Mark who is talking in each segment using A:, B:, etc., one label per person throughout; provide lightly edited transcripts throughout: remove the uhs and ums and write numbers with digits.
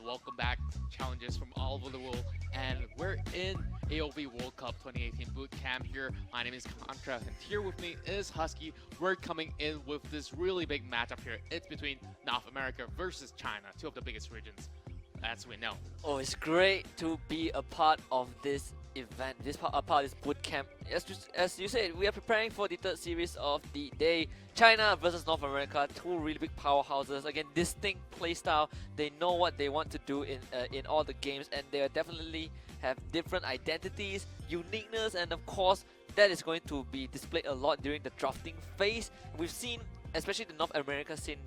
A: welcome back, challengers from all over the world. And we're in AOV World Cup 2018 boot camp here. My name is Contra, and here with me is Husky. We're coming in with this really big matchup here. It's between North America versus China, two of the biggest regions, as we know.
B: Oh, it's great to be a part of this event, a part of this boot camp. As you said, we are preparing for the third series of the day. China versus North America, two really big powerhouses. Again, distinct playstyle. They know what they want to do in all the games, and they definitely have different identities, uniqueness, and of course, that is going to be displayed a lot during the drafting phase. We've seen, especially the North America scene,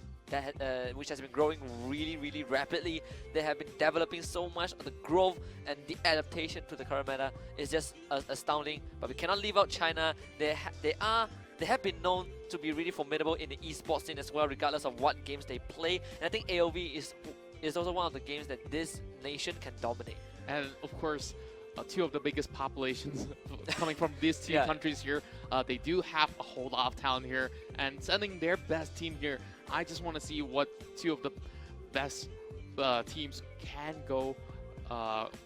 B: which has been growing really rapidly. They have been developing so much. The growth and the adaptation to the current meta is just astounding. But we cannot leave out China. They have been known to be really formidable in the esports scene as well, regardless of what games they play. And I think AOV is also one of the games that this nation can dominate.
A: And of course, two of the biggest populations coming from these two countries here. They do have a whole lot of talent here, and sending their best team here. I just want to see what two of the best teams can go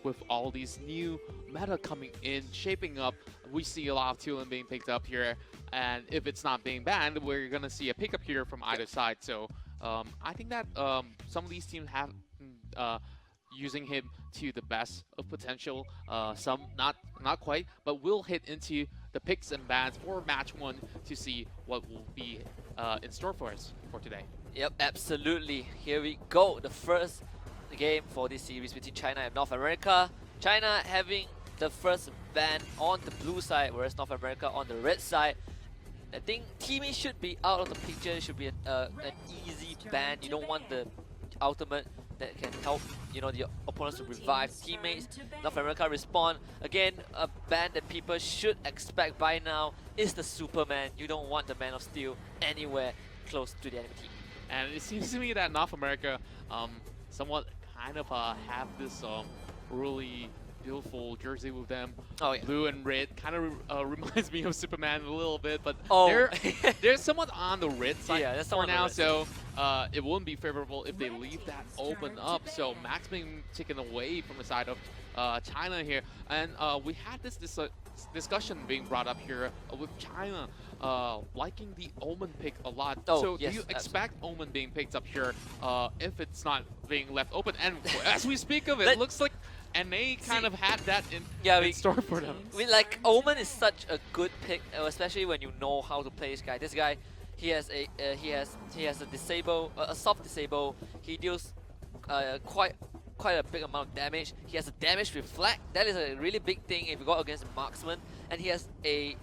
A: with all these new meta coming in, shaping up. We see a lot of Tulin being picked up here, and if it's not being banned, we're going to see a pickup here from either side. So I think that some of these teams have using him to the best of potential. Some not quite, but we'll hit into the picks and bans for match one to see what will be in store for us for today.
B: Yep, absolutely. Here we go. The first game for this series between China and North America. China having the first ban on the blue side, whereas North America on the red side. I think teaming should be out of the picture. It should be an easy ban. You don't want the ultimate that can help, you know, the opponents to revive teammates. North America respond. Again, a ban that people should expect by now is the Superman. You don't want the Man of Steel anywhere close to the enemy team.
A: And it seems to me that North America somewhat kind of have this really beautiful jersey with them.
B: Oh, yeah.
A: Blue and red kind of reminds me of Superman a little bit, but
B: oh.
A: they're somewhat on the red side for now, so it wouldn't be favorable if they leave that open up. So Max being taken away from the side of China here, and we had this discussion being brought up here with China liking the Omen pick a lot.
B: Oh,
A: so
B: yes,
A: do you expect Omen being picked up here if it's not being left open? And as we speak of it, looks like NA kind of had that in store for them.
B: Like, Omen is such a good pick, especially when you know how to play this guy. This guy, he has a disable, a soft disable. He deals quite a big amount of damage. He has a damage reflect. That is a really big thing if you go against a marksman. And he has a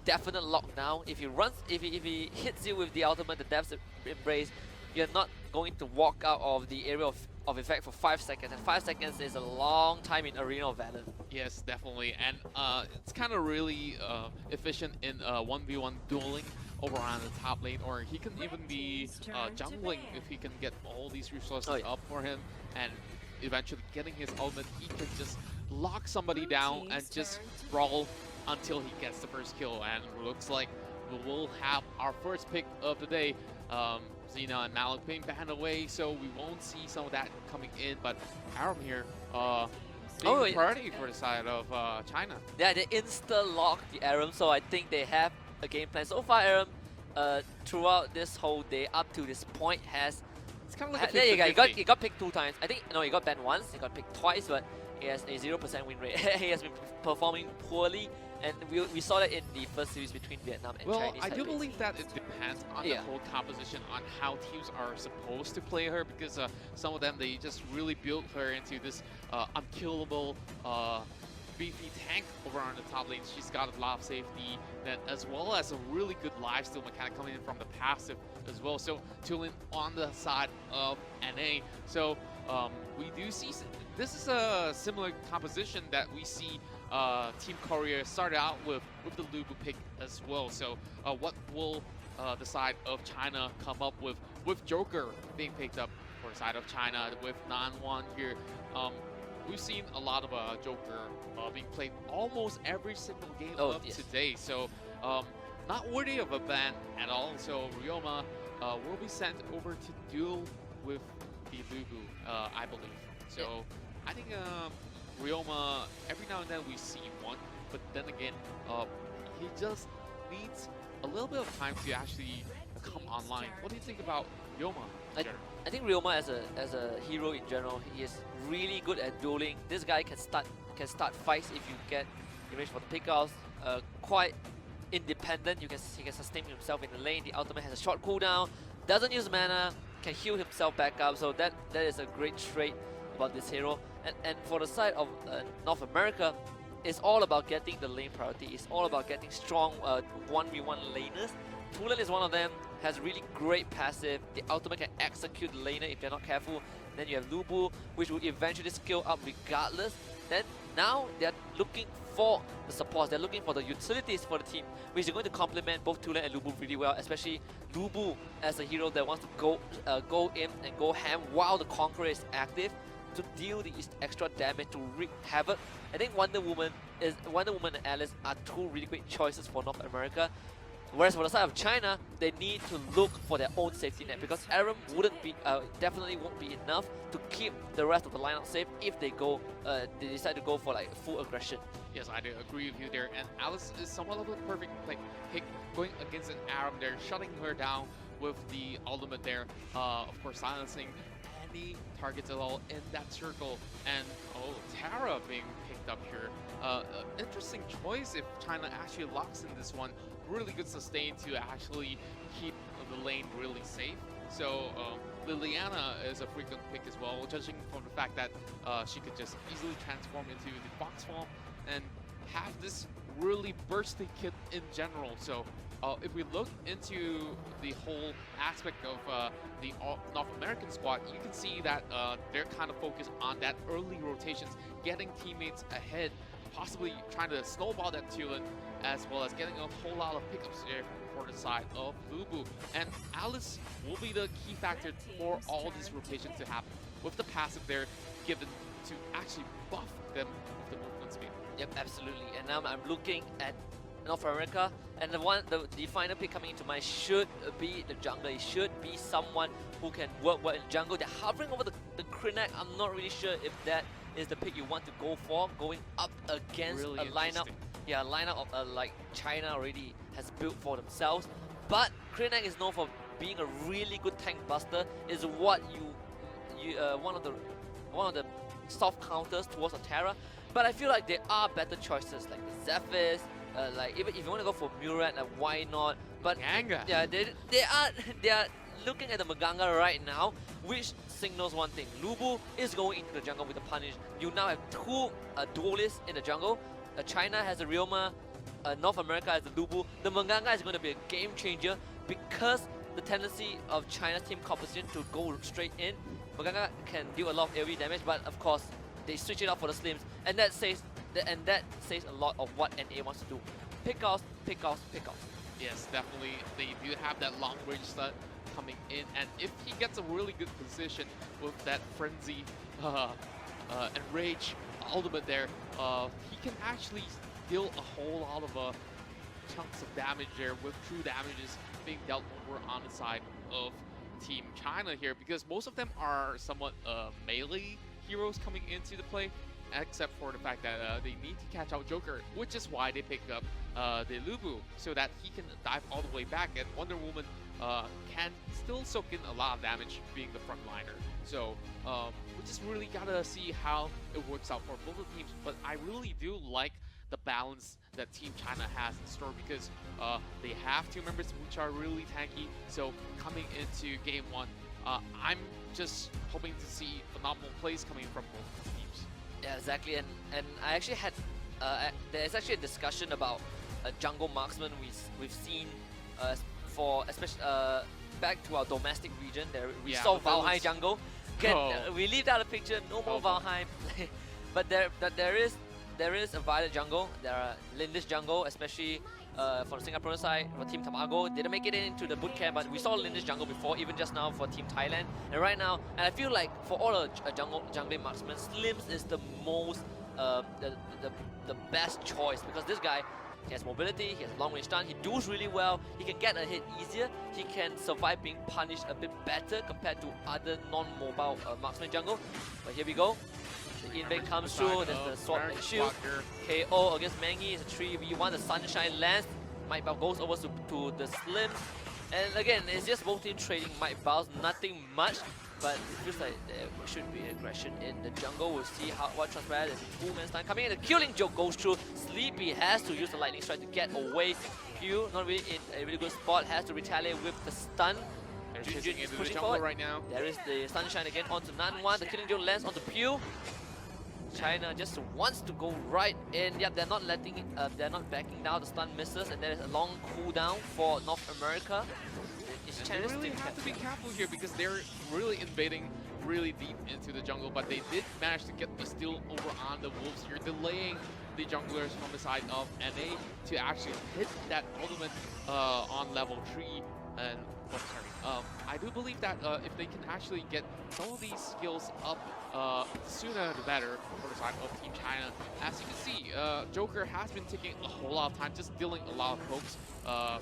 B: definite lockdown. If he hits you with the ultimate, the Death's Embrace, you're not going to walk out of the area of effect for 5 seconds, and 5 seconds is a long time in Arena of Valor.
A: Yes, definitely, and it's kind of really efficient in 1v1 dueling over on the top lane, or he can even be jungling if he can get all these resources up for him, and eventually getting his ultimate, he can just lock somebody down and just brawl until he gets the first kill. And looks like we will have our first pick of the day. Xena and Malik being banned away, so we won't see some of that coming in, but Aram here being priority for the side of China.
B: Yeah, they insta-lock the Aram, so I think they have a game plan. So far, Aram, throughout this whole day, up to this point, has...
A: It's kind of like
B: there you go, he got picked 2 times. I think, no, he got banned once, he got picked twice, but he has a 0% win rate. He has been performing poorly, and we saw that in the first series between Vietnam and Chinese.
A: Well, I do believe that it depends on the whole composition, on how teams are supposed to play her, because some of them, they just really built her into this unkillable beefy tank over on the top lane. She's got a lot of safety net, as well as a really good lifesteal mechanic coming in from the passive as well. So Tulin on the side of NA. So we do see this is a similar composition that we see Team Korea started out with the Lubu pick as well. So what will the side of China come up with Joker being picked up for the side of China with Nan-Wan here? We've seen a lot of Joker being played almost every single game of today. So not worthy of a ban at all. So Ryoma will be sent over to duel with the Lubu, I believe. So I think Ryoma, every now and then we see one, but then again, he just needs a little bit of time to actually come online. What do you think about Ryoma in general?
B: I think Ryoma as a hero in general, he is really good at dueling. This guy can start fights if you get arranged for the pickoffs. Quite independent. He can sustain himself in the lane. The ultimate has a short cooldown. Doesn't use mana. Can heal himself back up. So that is a great trait about this hero. And for the side of North America, it's all about getting the lane priority. It's all about getting strong 1v1 laners. Tulen is one of them. Has really great passive. The ultimate can execute the laner if they're not careful. Then you have Lubu, which will eventually scale up regardless. Then now they're looking for the supports. They're looking for the utilities for the team, which is going to complement both Tulen and Lubu really well. Especially Lubu as a hero that wants to go in and go ham while the Conqueror is active to deal the extra damage to wreak havoc. I think Wonder Woman and Alice are two really great choices for North America. Whereas for the side of China, they need to look for their own safety net because Aram definitely won't be enough to keep the rest of the lineup safe if they they decide to go for like full aggression.
A: Yes, I do agree with you there. And Alice is somewhat of a perfect pick going against an Aram there, shutting her down with the ultimate there. Of course, silencing any targets at all in that circle. And Tara being picked up here. Interesting choice if China actually locks in this one. Really good sustain to actually keep the lane really safe. So Liliana is a frequent pick as well, judging from the fact that she could just easily transform into the Fox form and have this really bursty kit in general. So if we look into the whole aspect of the North American squad, you can see that they're kind of focused on that early rotations, getting teammates ahead, possibly trying to snowball that Tulen, as well as getting a whole lot of pickups there for the side of Lubu. And Alice will be the key factor for all these rotations to happen, with the passive there given to actually buff them with the movement speed.
B: Yep, absolutely. And now I'm looking at North America, and the final pick coming into mind should be the jungler. It should be someone who can work well in jungle. They're hovering over the Krenak. I'm not really sure if that is the pick you want to go for, going up against
A: Really
B: a lineup. Yeah, a lineup of like China already has built for themselves. But Krenak is known for being a really good tank buster. Is what one of the soft counters towards a Terra. But I feel like there are better choices like the Zephyrs. Like even if you want to go for Murat, like why not? But
A: Maganga.
B: Yeah, they are looking at the Maganga right now, which signals one thing: Lubu is going into the jungle with the punish. You now have two duelists in the jungle. China has a Ryoma, North America has a Lubu. The Maganga is going to be a game changer because the tendency of China's team composition to go straight in. Maganga can deal a lot of AoE damage, but of course they switch it up for the Slims, and that says a lot of what NA wants to do. Pickoffs.
A: Yes, definitely. They do have that long range stun coming in, and if he gets a really good position with that frenzy and rage ultimate there, he can actually deal a whole lot of chunks of damage there, with true damages being dealt over on the side of Team China here, because most of them are somewhat melee heroes coming into the play, except for the fact that they need to catch out Joker, which is why they pick up the Lubu, so that he can dive all the way back, and Wonder Woman can still soak in a lot of damage being the frontliner. So we just really gotta see how it works out for both the teams, but I really do like the balance that Team China has in store, because they have two members which are really tanky. So coming into game one, I'm just hoping to see phenomenal plays coming from both teams.
B: Yeah, exactly. And I actually had there's actually a discussion about a jungle marksman we've seen for especially back to our domestic region. There we saw Valheim jungle. We leave out the picture. No more Valheim. But there is a Violet jungle. There are Lindish jungle, especially for the Singapore side, for Team Tamago. Didn't make it into the bootcamp, but we saw Lindish jungle before, even just now for Team Thailand. And right now, and I feel like for all jungling marksmen, Slims is the most the best choice, because this guy He has mobility, he has long range stun, he does really well, he can get a hit easier, he can survive being punished a bit better compared to other non-mobile marksman jungle. But here we go. The invade comes through, there's the sword and shield. KO against Mangi is a 3v1, the Sunshine lands. Might Bao goes over to the Slim. And again, it's just both teams trading Might Baos, nothing much. But it feels like there should be aggression in the jungle. We'll see what transpires. There's a 2-man stun coming in. The killing joke goes through. Sleepy has to use the lightning strike to get away. Pew, not really in a really good spot, has to retaliate with the stun.
A: They're chasing into the jungle right now.
B: There is the Sunshine again onto Nanwan. The killing joke lands onto Pew. China just wants to go right in. Yep, they're not letting it, they're not backing down. The stun misses, and there is a long cooldown for North America.
A: They really have to be careful here because they're really invading really deep into the jungle, but they did manage to get the steal over on the Wolves here, delaying the junglers from the side of NA to actually hit that ultimate on level 3. And I do believe that if they can actually get some of these skills up sooner the better for the side of Team China. As you can see, Joker has been taking a whole lot of time, just dealing a lot of pokes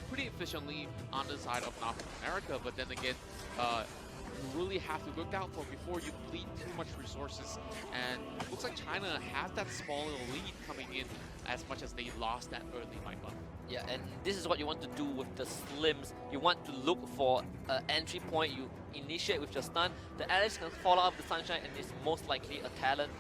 A: pretty efficiently on the side of North America, but then again, you really have to look out for before you bleed too much resources. And it looks like China has that small little lead coming in as much as they lost that early fight buff.
B: Yeah, and this is what you want to do with the Slims. You want to look for an entry point. You initiate with your stun. The Alex can follow up the Sunshine, and it's most likely a talent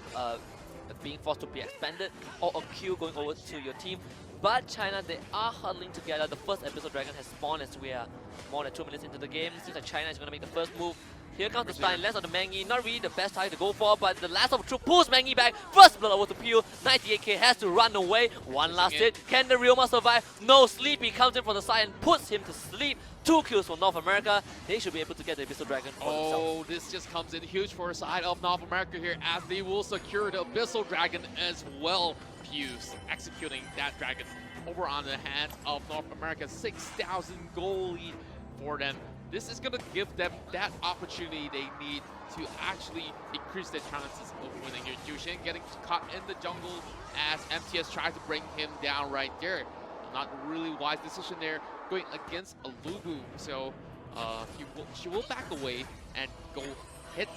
B: being forced to be expanded or a Q going over to your team. But China, they are huddling together. The first Abyssal Dragon has spawned as we are more than 2 minutes into the game. Seems like China is going to make the first move. Here comes the stun, lands on the Mangi. Not really the best target to go for, but the last of the troop pulls Mangi back. First blood over to Pew. 98k has to run away. One last hit. Can the Ryoma survive? No. Sleepy comes in from the side and puts him to sleep. 2 kills for North America. They should be able to get the Abyssal Dragon for themselves.
A: This just comes in huge for the side of North America here, as they will secure the Abyssal Dragon as well. Pew's executing that dragon over on the hands of North America. 6,000 goal lead for them. This is going to give them that opportunity they need to actually increase their chances of winning here. Jushin getting caught in the jungle as MTS tried to bring him down right there. Not really wise decision there, going against a Lubu. So she will back away and go hit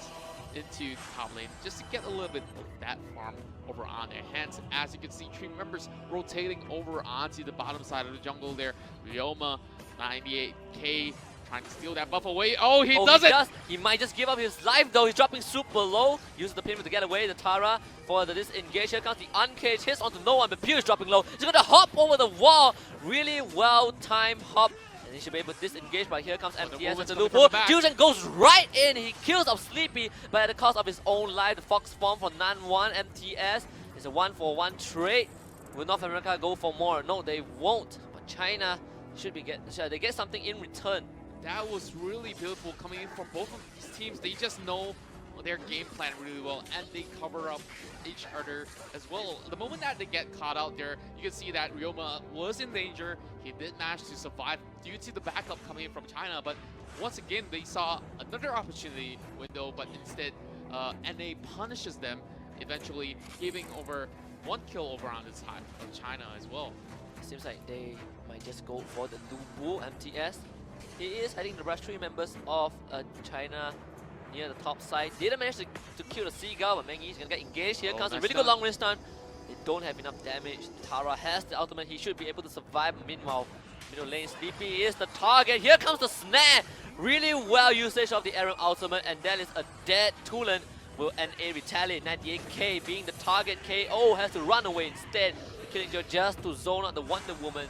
A: into top lane just to get a little bit of that farm over on their hands. As you can see, team members rotating over onto the bottom side of the jungle there. Ryoma, 98k, trying to steal that buff away. Oh, he does it!
B: He might just give up his life though. He's dropping super low. Uses the payment to get away. The Tara for the disengage. Here comes the uncaged. Hits onto no one, but Pew is dropping low. He's going to hop over the wall. Really well-timed hop. And he should be able to disengage, but here comes MTS with the loophole. Jushin goes right in. He kills off Sleepy, but at the cost of his own life. The Fox form for Nanwan. MTS is a 1-for-1 trade. Will North America go for more? No, they won't. But China should they get something in return.
A: That was really beautiful coming in from both of these teams. They just know their game plan really well, and they cover up each other as well. The moment that they get caught out there, you can see that Ryoma was in danger. He did manage to survive due to the backup coming in from China, but once again, they saw another opportunity window, but instead, NA punishes them, eventually giving over 1 kill over on the side of China as well.
B: Seems like they might just go for the Lubu MTS. He is heading the rush 3 members of China near the top side. Didn't manage to kill the Seagull, but Mangi is going to get engaged. Here comes a really good long range stun. They don't have enough damage. Tara has the ultimate. He should be able to survive. Meanwhile, middle lane, Sleepy is the target. Here comes the snare. Really well usage of the Aram ultimate, and that is a dead Tulan. Will NA retaliate? 98k being the target. KO has to run away instead. The killing joke just to zone out the Wonder Woman.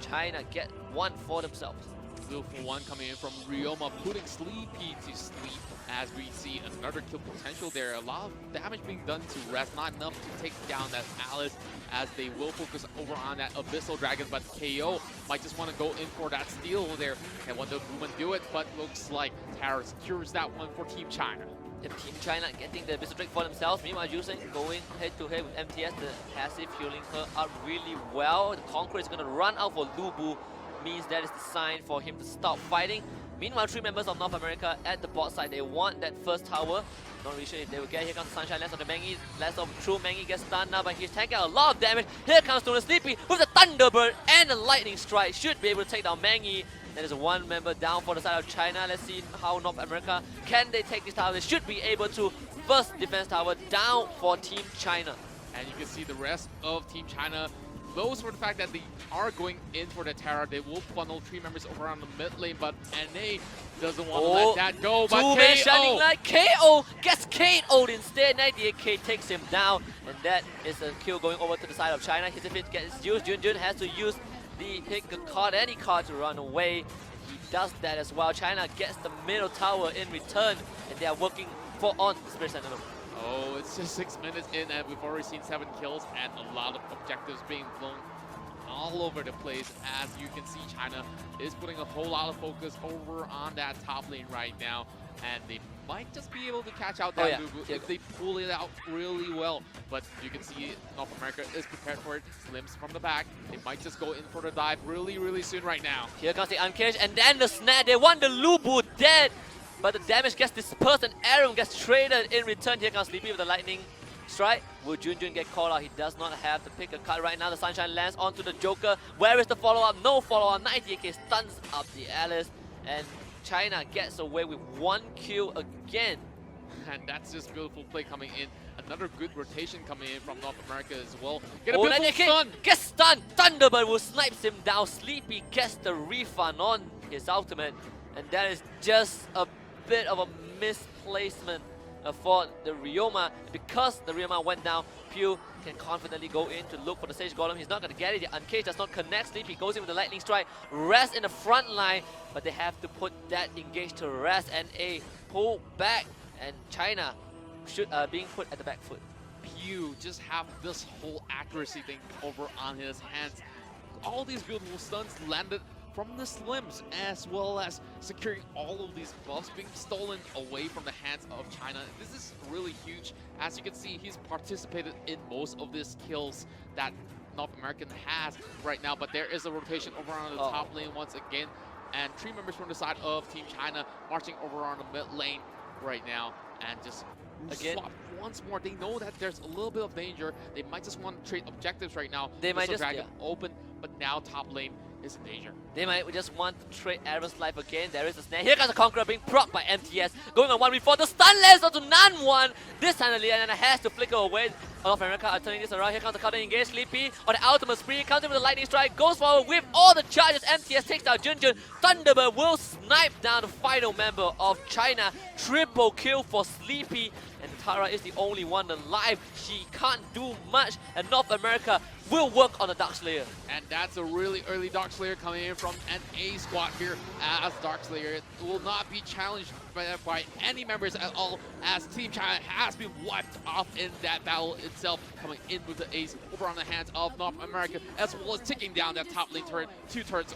B: China get one for themselves.
A: Beautiful one coming in from Ryoma, putting Sleepy to sleep as we see another kill potential there. A lot of damage being done to Rest, not enough to take down that Alice, as they will focus over on that Abyssal Dragon, but KO might just want to go in for that steal there. And Wonder Woman do it, but looks like Tara secures that one for Team China.
B: Team China getting the Abyssal Drake for themselves. Meanwhile, Jushin going head-to-head with MTS, the passive healing her up really well. The Conqueror is going to run out for Lubu. Means that is the sign for him to stop fighting. Meanwhile, 3 members of North America at the bot side, they want that first tower. Not really sure if they will get. Here comes the Sunshine, less of the Mengi, less of True Mengi gets stunned now, but he's taking a lot of damage. Here comes Tuna Sleepy with the Thunderbird and the Lightning Strike. Should be able to take down Mengi. There is 1 member down for the side of China. Let's see how North America, can they take this tower? They should be able to. First defense tower down for Team China.
A: And you can see the rest of Team China, those for the fact that they are going in for the Terra, they will funnel 3 members over on the mid lane, but NA doesn't want to let that go. But
B: Two-man Shining Light, KO gets KO'd instead. 98k takes him down, and that is a kill going over to the side of China. His defense gets used. Junjun has to use the pick a card, any card to run away. He does that as well. China gets the middle tower in return, and they are working on Spirit Sentinel.
A: Oh, it's just 6 minutes in and we've already seen 7 kills and a lot of objectives being blown all over the place. As you can see, China is putting a whole lot of focus over on that top lane right now, and they might just be able to catch out that Lubu if they pull it out really well. But you can see North America is prepared for it. Slims from the back. They might just go in for the dive really soon right now.
B: Here comes the Uncaged and then the snap. They want the Lubu dead. But the damage gets dispersed and Aram gets traded in return. Here comes Sleepy with the Lightning Strike. Will Junjun get called out? He does not have to pick a card right now. The Sunshine lands onto the Joker. Where is the follow-up? No follow-up. 98k stuns up the Alice. And China gets away with 1 kill again.
A: And that's just beautiful play coming in. Another good rotation coming in from North America as well. Get a beautiful stun!
B: Gets stunned! Thunderbird will snipes him down. Sleepy gets the refund on his ultimate. And that is just a bit of a misplacement for the Ryoma. Because the Ryoma went down, Pew can confidently go in to look for the Sage Golem. He's not going to get it. The Uncaged does not connect. Sleepy goes in with the Lightning Strike. Rest in the front line, but they have to put that engage to rest. And a pull back, and China should being put at the back foot.
A: Pew just have this whole accuracy thing over on his hands. All these beautiful stuns landed from the Slims, as well as securing all of these buffs being stolen away from the hands of China. This is really huge. As you can see, he's participated in most of these kills that North American has right now, but there is a rotation over on the top lane once again, and 3 members from the side of Team China marching over on the mid lane right now, and just swap once more. They know that there's a little bit of danger. They might just want to trade objectives right now.
B: They might just
A: Dragon open, but now top lane is in danger.
B: They might just want to trade Aaron's life again. There is a snare. Here comes the Conqueror being procced by MTS. Going on 1v4. The stun lands onto Nan1. This time the Liana has to flicker away. North America are turning this around. Here comes the counter engage. Sleepy on the ultimate spree. Comes in with the Lightning Strike. Goes forward with all the charges. MTS takes down Junjun. Thunderbird will snipe down the final member of China. Triple kill for Sleepy. And Tara is the only one alive. She can't do much. And North America will work on the Darkslayer.
A: And that's a really early Darkslayer coming in from an A squad here, as Darkslayer will not be challenged by any members at all, as Team China has been wiped off in that battle itself, coming in with the ace over on the hands of North America, as well as taking down that top lane turret. 2 turrets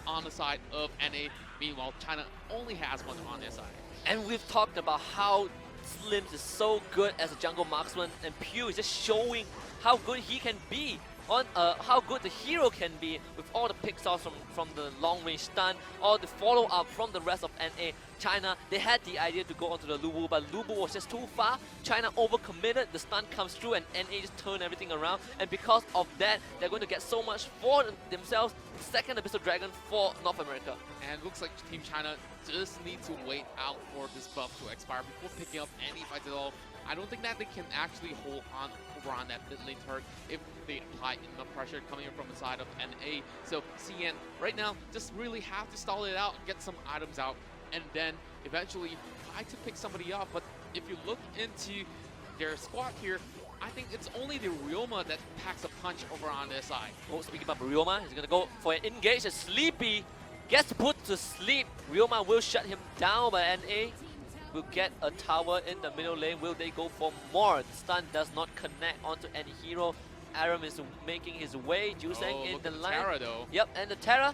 A: on the side of NA. Meanwhile, China only has 1 on their side.
B: And we've talked about how Slims is so good as a jungle marksman, and Pew is just showing how good he can be, on how good the hero can be with all the pixels from the long range stun, all the follow up from the rest of NA. China, they had the idea to go onto the Lubu, but Lubu was just too far. China overcommitted, the stun comes through, and NA just turned everything around. And because of that, they're going to get so much for themselves. Second Abyssal Dragon for North America.
A: And it looks like Team China just need to wait out for this buff to expire before picking up any fights at all. I don't think that they can actually hold on over on that mid lane turret if they apply enough pressure coming in from the side of NA. So CN right now just really have to stall it out, get some items out, and then eventually try to pick somebody up. But if you look into their squad here, I think it's only the Ryoma that packs a punch over on their side.
B: Oh, speaking about Ryoma, he's gonna go for an engage. A Sleepy gets put to sleep. Ryoma will shut him down, but NA will get a tower in the middle lane. Will they go for more? The stun does not connect onto any hero. Aram is making his way. Juseng in the line.
A: Terra, though.
B: Yep, and the Terra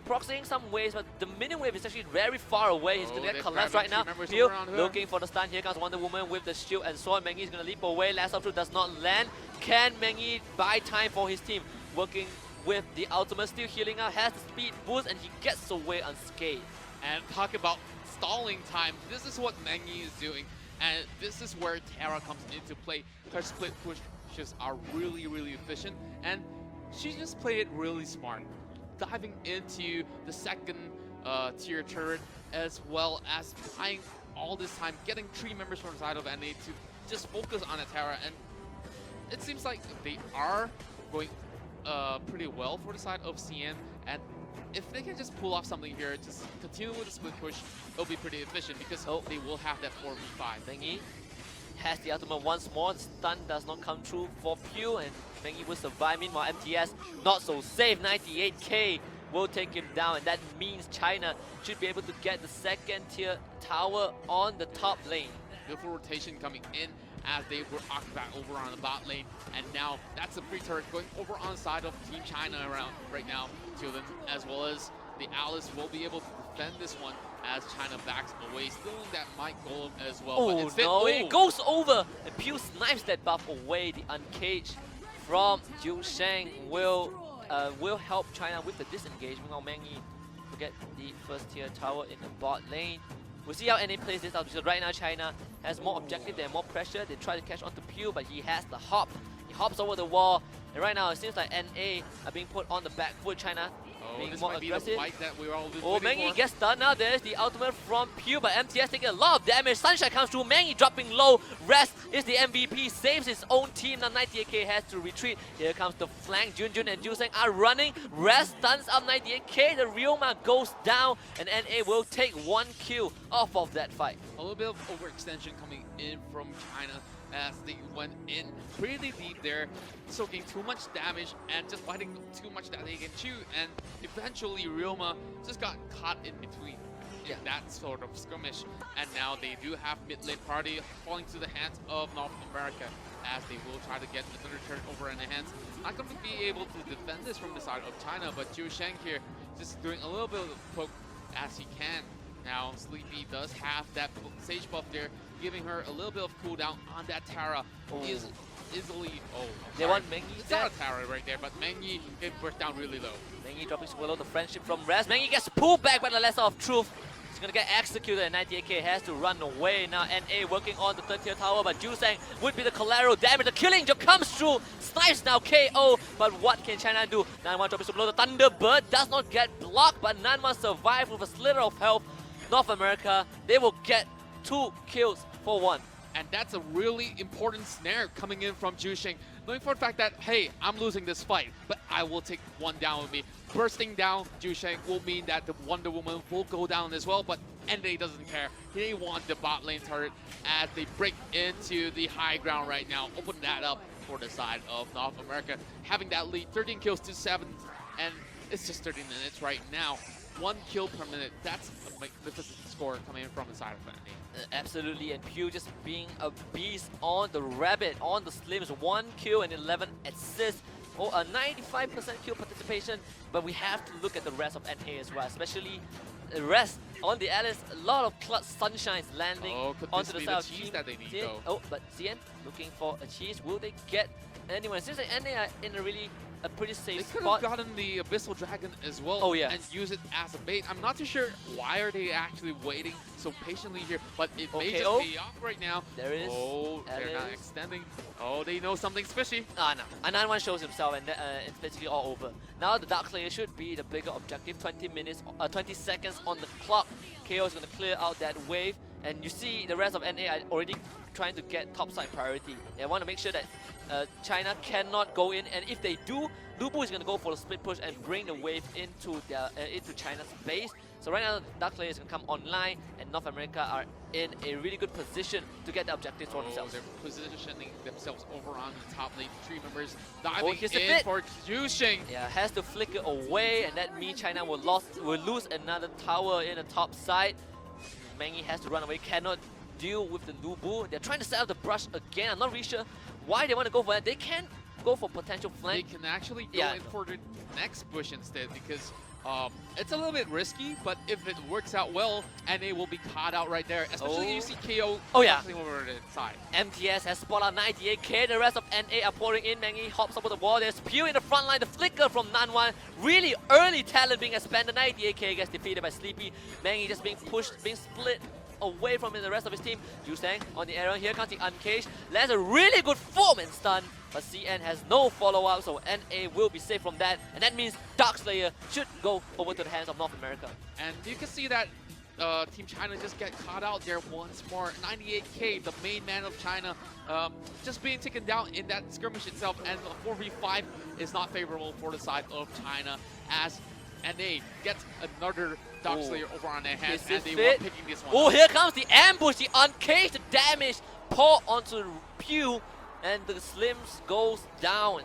B: proxying some ways, but the minion wave is actually very far away. He's gonna get collapsed right now. Pew looking for the stun. Here comes Wonder Woman with the shield and sword. Mengi is gonna leap away. Last of two does not land. Can Mengi buy time for his team? Working with the ultimate, still healing out, has the speed boost, and he gets away unscathed.
A: And talk about stalling time, this is what Mengi is doing. And this is where Terra comes into play. Her split pushes are really, really efficient. And she just played it really smart. Diving into the second tier turret, as well as buying all this time, getting 3 members from the side of NA to just focus on a Terra. And it seems like they are going pretty well for the side of CN. And if they can just pull off something here, just continue with the split push, it'll be pretty efficient because they will have that 4v5.
B: Mengi has the ultimate once more. The stun does not come through for Pew, and Mengi will survive. Meanwhile, MTS not so safe. 98k will take him down, and that means China should be able to get the second tier tower on the top lane.
A: Beautiful rotation coming in as they were occupied over on the bot lane, and now that's a free turret going over on the side of Team China around right now. Tilden, as well as the Alice, will be able to defend this one as China backs away, stealing that Mike Golem as well.
B: Oh no, it goes over, and Pew snipes that buff away. The uncage from Ju Sheng will help China with the disengagement. Now Mengi will get the first tier tower in the bot lane. We'll see how NA plays this out, because right now China has more objective, they have more pressure. They try to catch onto Pew, but he has the hop. He hops over the wall, and right now it seems like NA are being put on the back foot. China being
A: this
B: more
A: might
B: aggressive.
A: Be the fight that we're all
B: Mengi gets stunned now. There's the ultimate from Pew, but MTS taking a lot of damage. Sunshine comes through. Mengi dropping low. Rest is the MVP. Saves his own team. Now 98k has to retreat. Here comes the flank. Junjun and Juseng are running. Rest stuns up 98k. The Ryoma goes down, and NA will take 1 kill off of that fight.
A: A little bit of overextension coming in from China as they went in pretty deep there, soaking too much damage and just fighting too much that they can chew, and eventually Ryoma just got caught in between in that sort of skirmish. And now they do have mid-lane party falling to the hands of North America, as they will try to get another turn over in the hands. Not going to be able to defend this from the side of China, but Ju Sheng here just doing a little bit of poke as he can. Now Sleepy does have that Sage buff there, giving her a little bit of cooldown on that Tara. Easily,
B: they want Mengi.
A: It's not a Tara right there, but Mengi can burst down really low.
B: Mengi dropping Swallow, the friendship from Raz. Mengi gets pulled back by the lesser of truth. He's gonna get executed, and 98k has to run away. Now NA working on the 3rd tier tower, but Juseng would be the collateral damage. The killing job comes through. Snipes now KO, but what can China do? Nanwan dropping below. The Thunderbird does not get blocked, but Nanwan survives with a slither of health. North America, they will get 2 kills for 1.
A: And that's a really important snare coming in from Ju Sheng, knowing for the fact that, hey, I'm losing this fight, but I will take one down with me. Bursting down Ju Sheng will mean that the Wonder Woman will go down as well, but NA doesn't care. They want the bot lane turret as they break into the high ground right now. Open that up for the side of North America, having that lead, 13 kills to 7, and it's just 30 minutes right now. 1 kill per minute, that's a magnificent score coming in from the side of NA.
B: Absolutely, and Pew just being a beast on the rabbit, on the slims. 1 kill and 11 assists. A 95% kill participation, but we have to look at the rest of NA as well, especially the rest on the Alice. A lot of clutch sunshines landing onto the side of
A: cheese that they need,
B: CN.
A: though.
B: But CN looking for a cheese. Will they get anyone? Since like NA are in a pretty safe
A: spot. They could
B: spot.
A: have gotten the Abyssal Dragon as well and use it as a bait. I'm not too sure why are they actually waiting so patiently here, but it may just pay off right now.
B: There is.
A: They're not extending. They know something's fishy.
B: No. Anan1 shows himself, and it's basically all over. Now the Dark Slayer should be the bigger objective. 20 seconds on the clock. KO is going to clear out that wave, and you see the rest of NA are already trying to get topside priority. They want to make sure that China cannot go in, and if they do, Lubu is going to go for the split push and bring the wave into China's base. So right now, Dark Slayer is going to come online, and North America are in a really good position to get the objectives for themselves.
A: They're positioning themselves over on the top lane. 3 members diving in for Ju Sheng.
B: Yeah, has to flicker away, and that means China will lose another tower in the top side. Mengi has to run away, cannot deal with the Lubu. They're trying to set up the brush again. I'm not really sure why they want to go for that. They can go for potential flank.
A: They can actually go in for the next bush instead, because It's a little bit risky, but if it works out well, NA will be caught out right there. Especially you see KO crossing over the side.
B: MTS has spotted out 98k. The rest of NA are pouring in. Mangi hops over the wall. There's Pew in the front line. The flicker from Nanwan. Really early talent being expanded. 98k gets defeated by Sleepy. Mangi just being pushed, being split away from the rest of his team. Jusang on the arrow. Here comes the Uncaged. Lands a really good 4-man stun. But CN has no follow-up, so NA will be safe from that. And that means Darkslayer should go over to the hands of North America.
A: And you can see that Team China just get caught out there once more. 98k, the main man of China, just being taken down in that skirmish itself. And the 4v5 is not favorable for the side of China as NA gets another Darkslayer over on their hands. And they were picking this one.
B: Oh, here comes the ambush, the Uncaged, the damage pour onto Pew. And the Slims goes down.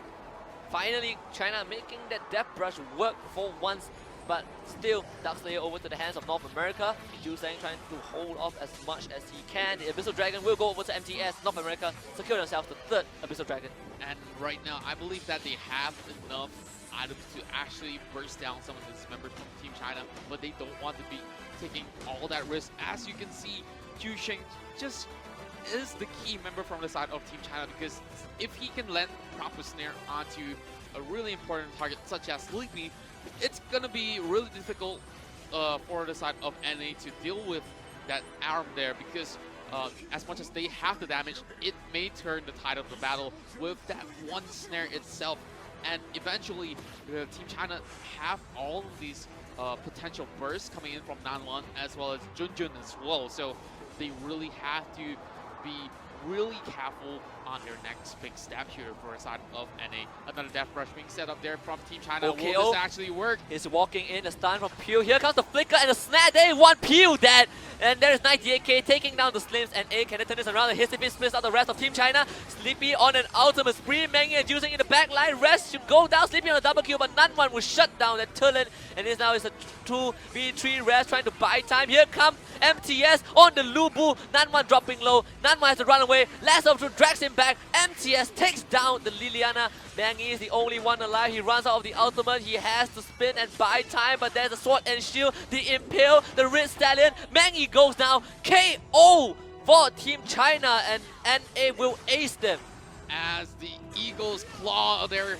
B: Finally, China making that Death Brush work for once. But still, Darkslayer over to the hands of North America. Jusang trying to hold off as much as he can. The Abyssal Dragon will go over to MTS. North America secure themselves the third Abyssal Dragon.
A: And right now, I believe that they have enough items to actually burst down some of these members from Team China. But they don't want to be taking all that risk. As you can see, Jusang just is the key member from the side of Team China, because if he can land proper snare onto a really important target such as Sleepy, it's gonna be really difficult for the side of NA to deal with that arm there, because as much as they have the damage, it may turn the tide of the battle with that one snare itself. And eventually, Team China have all of these potential bursts coming in from Nanwan as well as Junjun as well, so they really have to be really careful on their next big step here for a side of NA. Another Death Brush being set up there from Team China.
B: Okay,
A: will this actually work?
B: He's walking in, the stun from Pew. Here comes the flicker and the snare. They want Pew dead. And there's 98k taking down the Slims, and A can turn this around. And Hissipin splits out the rest of Team China. Sleepy on an ultimate spree. Mangi and Jusang in the back line. Rest should go down. Sleepy on a double kill, but Nanwan will shut down that turret. And this now is a 2v3 Rest trying to buy time. Here comes MTS on the Lubu. Nanwan dropping low. Nanwan has to run away. Last of two drags him back. MTS takes down the Liliana. Mangi is the only one alive. He runs out of the ultimate. He has to spin and buy time, but there's a sword and shield. The Impale, the Red Stallion. Mangi goes down. KO for Team China, and NA will ace them.
A: As the Eagles claw their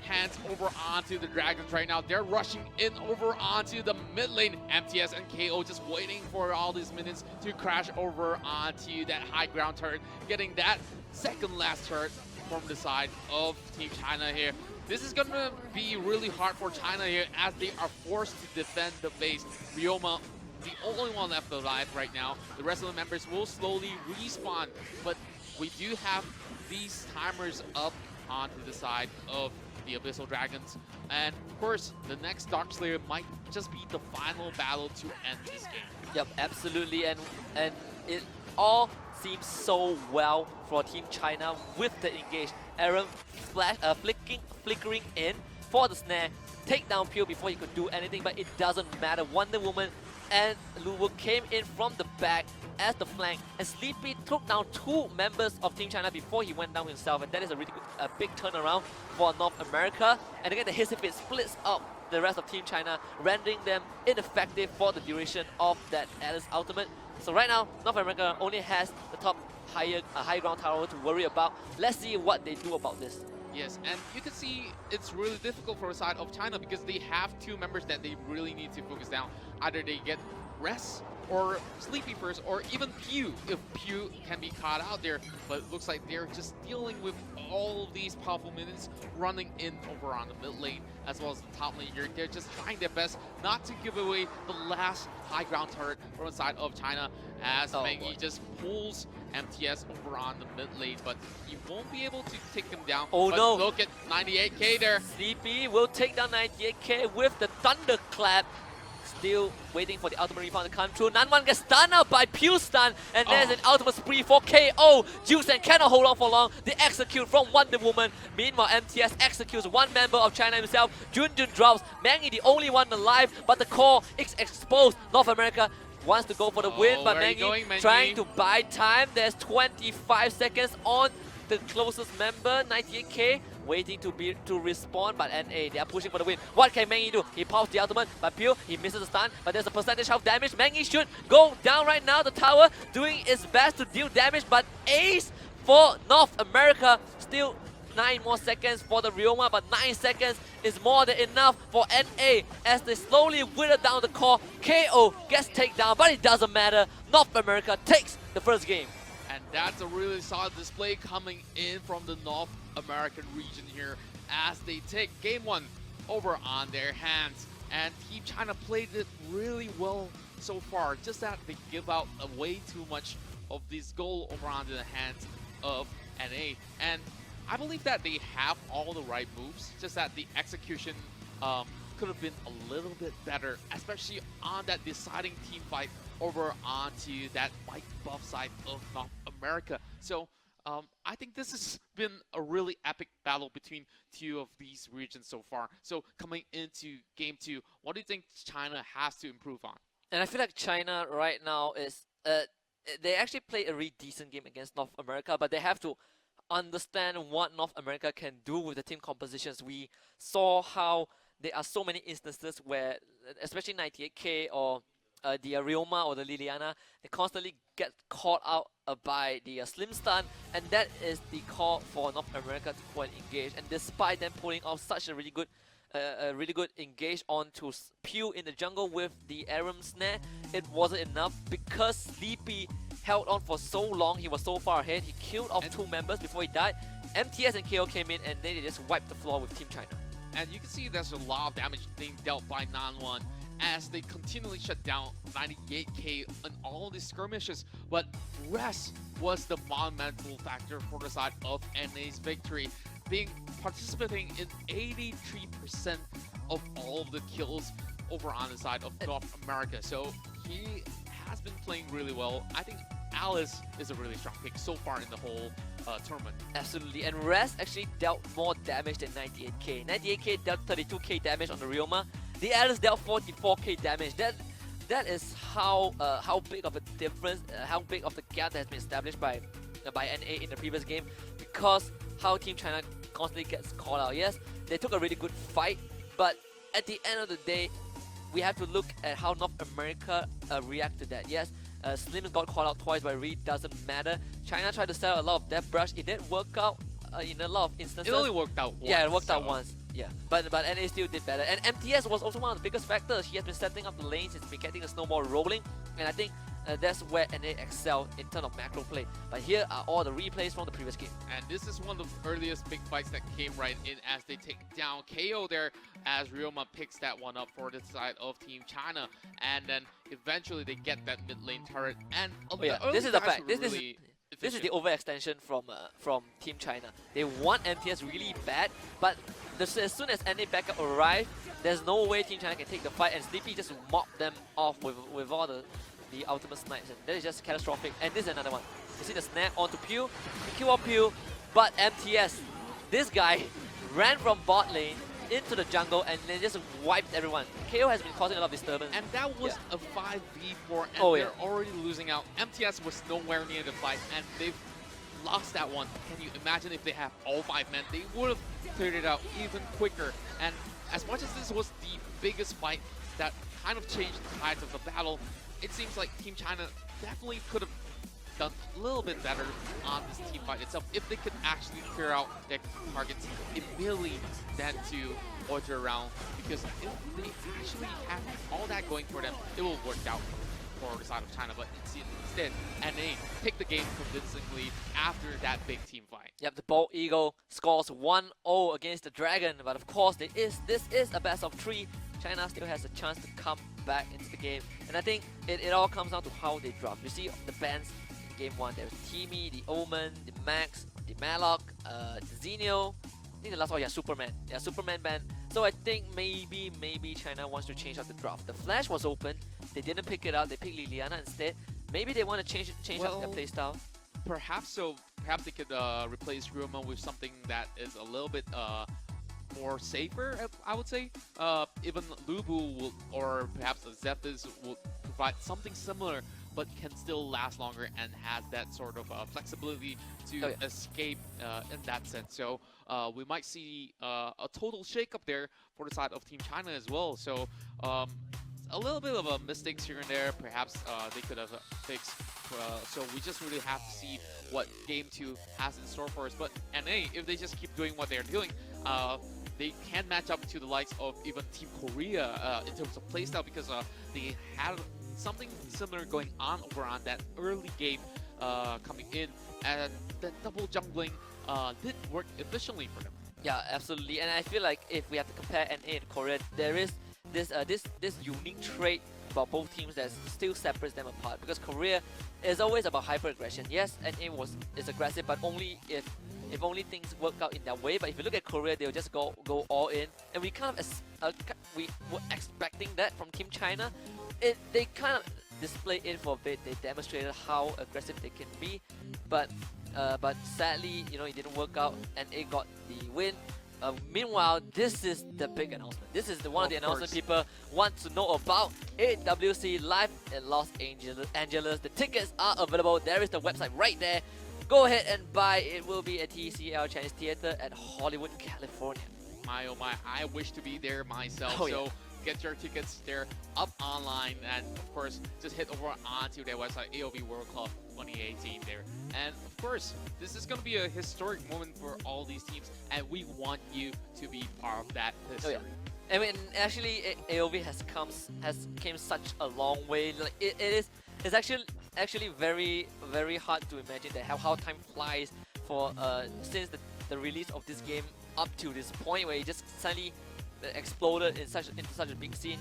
A: hands over onto the Dragons right now. They're rushing in over onto the mid lane. MTS and KO just waiting for all these minutes to crash over onto that high ground turret, getting that second last turret from the side of Team China here. This is gonna be really hard for China here as they are forced to defend the base. Ryoma, the only one left alive right now. The rest of the members will slowly respawn, but we do have these timers up onto the side of the Abyssal Dragons. And of course, the next Darkslayer might just be the final battle to end this game.
B: Yep, absolutely, and it all seems so well for Team China with the engage. Aaron flickering in for the snare, take down Pew before he could do anything, but it doesn't matter. Wonder Woman and Luwu came in from the back as the flank, and Sleepy took down two members of Team China before he went down himself, and that is a really good, big turnaround for North America. And again, the Hissipit splits up the rest of Team China, rendering them ineffective for the duration of that Alice ultimate. So right now, North America only has the top high ground tower to worry about. Let's see what they do about this.
A: Yes, and you can see it's really difficult for the side of China because they have two members that they really need to focus down. Either they get Rest or Sleepy first, or even Pew, if Pew can be caught out there. But it looks like they're just dealing with all of these powerful minions running in over on the mid lane as well as the top lane here. They're just trying their best not to give away the last high ground turret from the side of China as Mangi just pulls MTS over on the mid lane, but he won't be able to take him down.
B: Oh
A: but
B: no!
A: Look at 98k there.
B: Sleepy will take down 98k with the Thunderclap. Still waiting for the ultimate refund to come through. Nanwan gets stunned out by Pew stun, and there's an ultimate spree for KO. Jusang cannot hold on for long. They execute from Wonder Woman. Meanwhile, MTS executes one member of China himself. Junjun drops. Mangi the only one alive, but the core is exposed. North America wants to go for the win, but Mangi trying to buy time. There's 25 seconds on the closest member, 98k, waiting to respawn, but NA, they are pushing for the win. What can Mengi do? He pops the ultimate, but Pew, he misses the stun, but there's a percentage of damage. Mengi should go down right now. The tower doing its best to deal damage, but ace for North America. Still 9 more seconds for the Ryoma, but 9 seconds is more than enough for NA as they slowly whittle down the core. KO gets takedown, but it doesn't matter. North America takes the first game.
A: And that's a really solid display coming in from the North American region here as they take game 1 over on their hands. And Team China played it really well so far, just that they give out way too much of this goal over onto the hands of NA. And I believe that they have all the right moves, just that the execution could have been a little bit better, especially on that deciding team fight over onto that white buff side of North America. So I think this has been a really epic battle between two of these regions so far. So coming into game 2, what do you think China has to improve on?
B: And I feel like China right now is, they actually played a really decent game against North America, but they have to understand what North America can do with the team compositions. We saw how there are so many instances where, especially 98k or the Ryoma or the Liliana, they constantly get caught out by the Slim Stun, and that is the call for North America to go and engage. And despite them pulling off such a really good engage onto Pew in the jungle with the Aram Snare, it wasn't enough because Sleepy held on for so long. He was so far ahead. He killed off 2 members before he died. MTS and KO came in and they just wiped the floor with Team China.
A: And you can see there's a lot of damage being dealt by Nanwon as they continually shut down 98k in all these skirmishes. But rest was the monumental factor for the side of NA's victory, participating in 83% of all of the kills over on the side of North America. So he has been playing really well. I think Alice is a really strong pick so far in the whole tournament.
B: Absolutely, and Rest actually dealt more damage than 98k. 98k dealt 32k damage on the Ryoma. The Alice dealt 44k damage. That is how big of a difference, how big of the gap that has been established by NA in the previous game, because how Team China constantly gets called out. Yes, they took a really good fight, but at the end of the day, we have to look at how North America react to that. Yes, Slim got called out twice, but it really doesn't matter. China tried to sell a lot of Death Brush. It didn't work out in a lot of instances.
A: It only worked out once.
B: Yeah, it worked out once. Yeah, but NA still did better. And MTS was also one of the biggest factors. He has been setting up the lanes, he's been getting the snowball rolling, and I think that's where NA excelled in terms of macro play. But here are all the replays from the previous game.
A: And this is one of the earliest big fights that came right in as they take down KO there, as Ryoma picks that one up for the side of Team China. And then eventually they get that mid lane turret. And
B: this is the fact. This is the overextension from Team China. They want MTS really bad, but as soon as NA backup arrive, there's no way Team China can take the fight, and Sleepy just mopped them off with all the ultimate snipes, and that is just catastrophic. And this is another one. You see the snare onto Pew, he killed off Pew, but MTS, this guy ran from bot lane into the jungle and then just wiped everyone. KO has been causing a lot of disturbance.
A: And that was a 5v4, and they're already losing out. MTS was nowhere near the fight, and they've lost that one. Can you imagine if they have all 5 men? They would have cleared it out even quicker. And as much as this was the biggest fight that kind of changed the tides of the battle, it seems like Team China definitely could have done a little bit better on this team fight itself if they could actually clear out their targets immediately than to order around, because if they actually have all that going for them, it will work out for the side of China. But instead, NA picked the game convincingly after that big team fight.
B: Yep, the Bald Eagle scores 1-0 against the Dragon, but of course this is a best of 3. China still has a chance to come back into the game, and I think it all comes down to how they draft. You see the bans in game 1. There's Timmy, the Omen, the Max, the Malok, the Zenio. I think the last one, Superman. Yeah, Superman ban. So I think maybe China wants to change up the draft. The Flash was open. They didn't pick it up. They picked Liliana instead. Maybe they want to change up their playstyle.
A: Perhaps so. Perhaps they could replace Ryoma with something that is a little bit more safer, I would say. Even Lubu will, or perhaps Zephys will provide something similar but can still last longer and has that sort of flexibility to escape in that sense. So we might see a total shakeup there for the side of Team China as well. So a little bit of mistakes here and there, perhaps they could have fixed. So we just really have to see what Game 2 has in store for us. But NA, if they just keep doing what they're doing, they can match up to the likes of even Team Korea in terms of playstyle, because they had something similar going on over on that early game coming in, and the double jungling did work efficiently for them.
B: Yeah, absolutely. And I feel like if we have to compare NA and Korea, there is this unique trait about both teams that still separates them apart. Because Korea is always about hyper aggression. Yes, NA is aggressive, but only if only things work out in that way. But if you look at Korea, they'll just go all in, and we kind of we were expecting that from Team China. They kind of displayed it for a bit. They demonstrated how aggressive they can be, but sadly, you know, it didn't work out, and it got the win. Meanwhile, this is the big announcement. This is one of the announcements people want to know about. AWC live in Los Angeles. The tickets are available. There is the website right there. Go ahead and buy. It will be at TCL Chinese Theater at Hollywood, California.
A: My oh my, I wish to be there myself.
B: Oh,
A: so
B: yeah.
A: get your tickets there up online, and of course just head over onto their website, AOV World Cup 2018 there. And of course, this is going to be a historic moment for all these teams, and we want you to be part of that history.
B: Oh, yeah. I mean, actually, AOV has came such a long way. Like it's actually very hard to imagine that how time flies for since the release of this game up to this point, where it just suddenly exploded into such a big scene.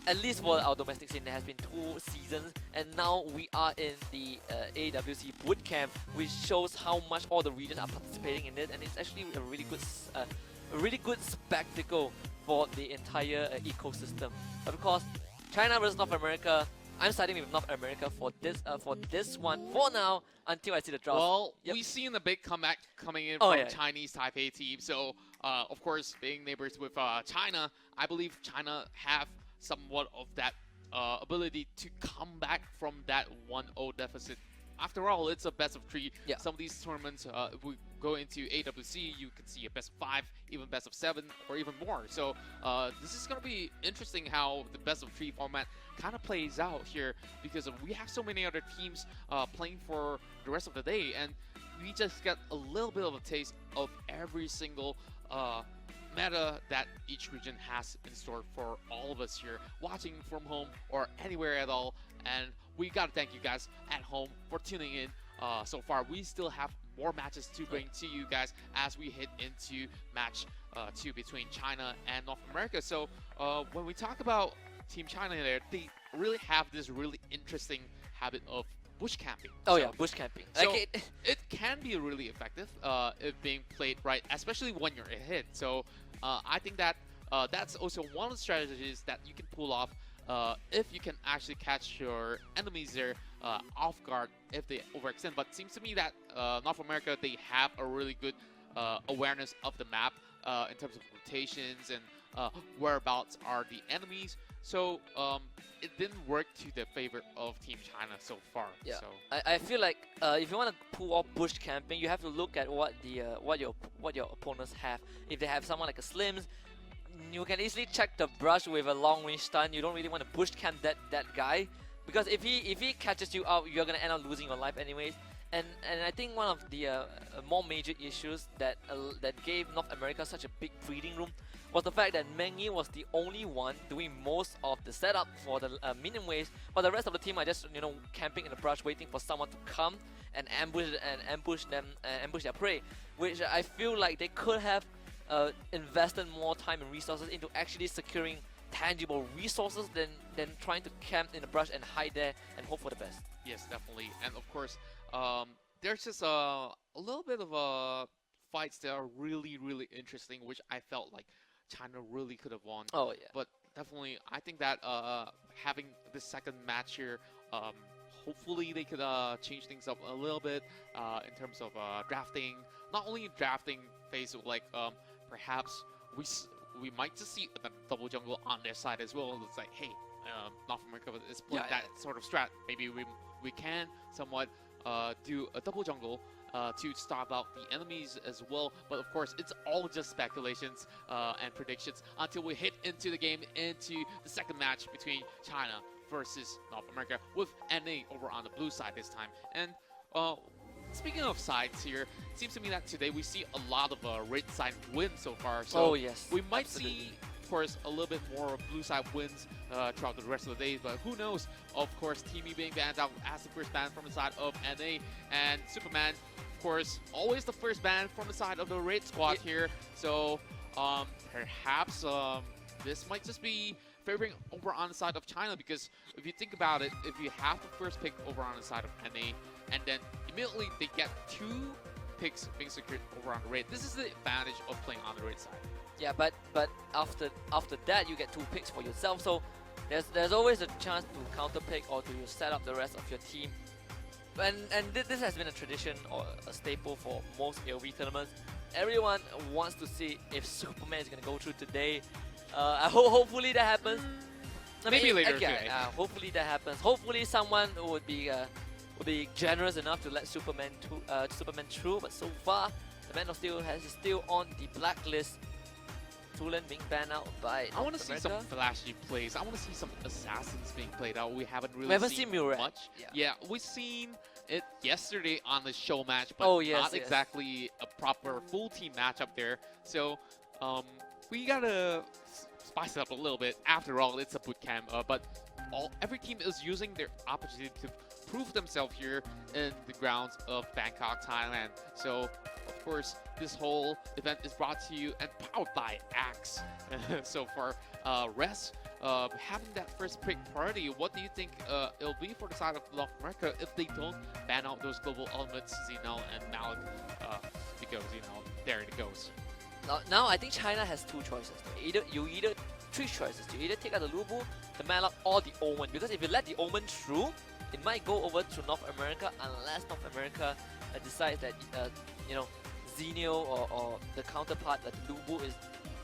B: At least for our domestic scene, there has been 2 seasons, and now we are in the AWC bootcamp, which shows how much all the regions are participating in it, and it's actually a really good spectacle for the entire ecosystem. But of course, China versus North America, I'm siding with North America for this one for now, until I see the draft.
A: Well, we've seen a big comeback coming in from Chinese Taipei team. So, of course, being neighbors with China, I believe China have somewhat of that ability to come back from that 1-0 deficit. After all, it's a best of 3.
B: Yeah.
A: Some of these tournaments, if we go into AWC, you can see a best of 5, even best of 7, or even more. So this is going to be interesting how the best of 3 format kind of plays out here, because we have so many other teams playing for the rest of the day, and we just get a little bit of a taste of every single meta that each region has in store for all of us here, watching from home or anywhere at all. And we gotta thank you guys at home for tuning in. So far, we still have more matches to bring to you guys as we hit into match 2 between China and North America. So when we talk about Team China there, they really have this really interesting habit of bush camping.
B: Bush camping.
A: So it can be really effective if being played right, especially when you're ahead. So I think that that's also one of the strategies that you can pull off if you can actually catch your enemies there off guard if they overextend. But it seems to me that North America, they have a really good awareness of the map in terms of rotations and whereabouts are the enemies. So it didn't work to the favor of Team China so far.
B: Yeah,
A: so.
B: I feel like if you want to pull off bush camping, you have to look at what your opponents have. If they have someone like a Slims, you can easily check the brush with a long range stun. You don't really want to bush camp that guy, because if he catches you out, you're gonna end up losing your life anyways. And I think one of the more major issues that gave North America such a big breathing room was the fact that Mengi was the only one doing most of the setup for the minion waves, but the rest of the team are just camping in the brush, waiting for someone to come and ambush their prey, which I feel like they could have invested more time and resources into actually securing tangible resources than trying to camp in the brush and hide there and hope for the best.
A: Yes, definitely. And of course, there's just a little bit of fights that are really, really interesting, which I felt like China really could have won.
B: Oh yeah.
A: But definitely, I think that having the second match here, hopefully they could change things up a little bit in terms of drafting. Not only drafting phase, like perhaps we might just see a double jungle on their side as well. It's like, hey, North America is playing that sort of strat. Maybe we can somewhat do a double jungle to starve out the enemies as well. But of course, it's all just speculations and predictions until we hit into the game, into the second match between China versus North America, with NA over on the blue side this time. And speaking of sides here, it seems to me that today we see a lot of red side wins so far. So we might see, of course, a little bit more of blue side wins throughout the rest of the day, but who knows? Of course, Teamy being banned out as the first ban from the side of NA, and Superman, of course, always the first ban from the side of the red squad here. So perhaps this might just be favoring over on the side of China, because if you think about it, if you have the first pick over on the side of NA, and then immediately they get 2 picks being secured over on the red, this is the advantage of playing on the red side.
B: Yeah, but after that you get 2 picks for yourself, so there's always a chance to counter pick or to set up the rest of your team. And this has been a tradition or a staple for most AoV tournaments. Everyone wants to see if Superman is gonna go through today. Hopefully that happens.
A: Maybe later today.
B: Hopefully that happens. Hopefully someone would be generous enough to let Superman through. But so far, the man of Steel is still on the blacklist. Tulen being banned out by
A: I want to see some flashy plays. I want to see some assassins being played out. We haven't seen
B: Murat
A: much. Yeah, we've seen it yesterday on the show match, but not exactly a proper full team matchup there. So we gotta spice it up a little bit. After all, it's a boot camp, but every team is using their opportunity to prove themselves here in the grounds of Bangkok, Thailand. So, of course, this whole event is brought to you and powered by Axe. So for Res, having that first pick priority, what do you think it'll be for the side of North America if they don't ban out those global elements, Xenal and Malik? Because, there it goes.
B: Now I think China has 2 choices. You either 3 choices. You either take out the Lubu, the Malak, or the Omen. Because if you let the Omen through, it might go over to North America unless North America decides that Xenio or the counterpart, that Lubu, is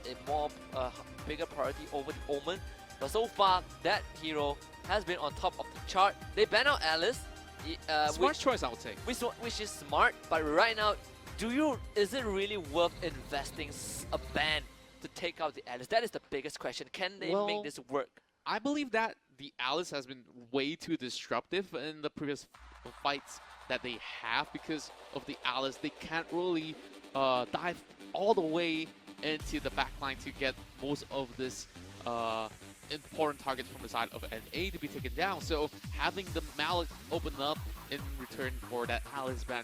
B: a more bigger priority over the Omen. But so far, that hero has been on top of the chart. They ban out Alice.
A: Smart choice, I would say.
B: Which is smart, but right now, is it really worth investing a ban to take out the Alice? That is the biggest question. Can they make this work?
A: I believe that the Alice has been way too disruptive in the previous fights that they have. Because of the Alice, they can't really dive all the way into the backline to get most of this important targets from the side of NA to be taken down. So having the Malik open up in return for that Alice ban,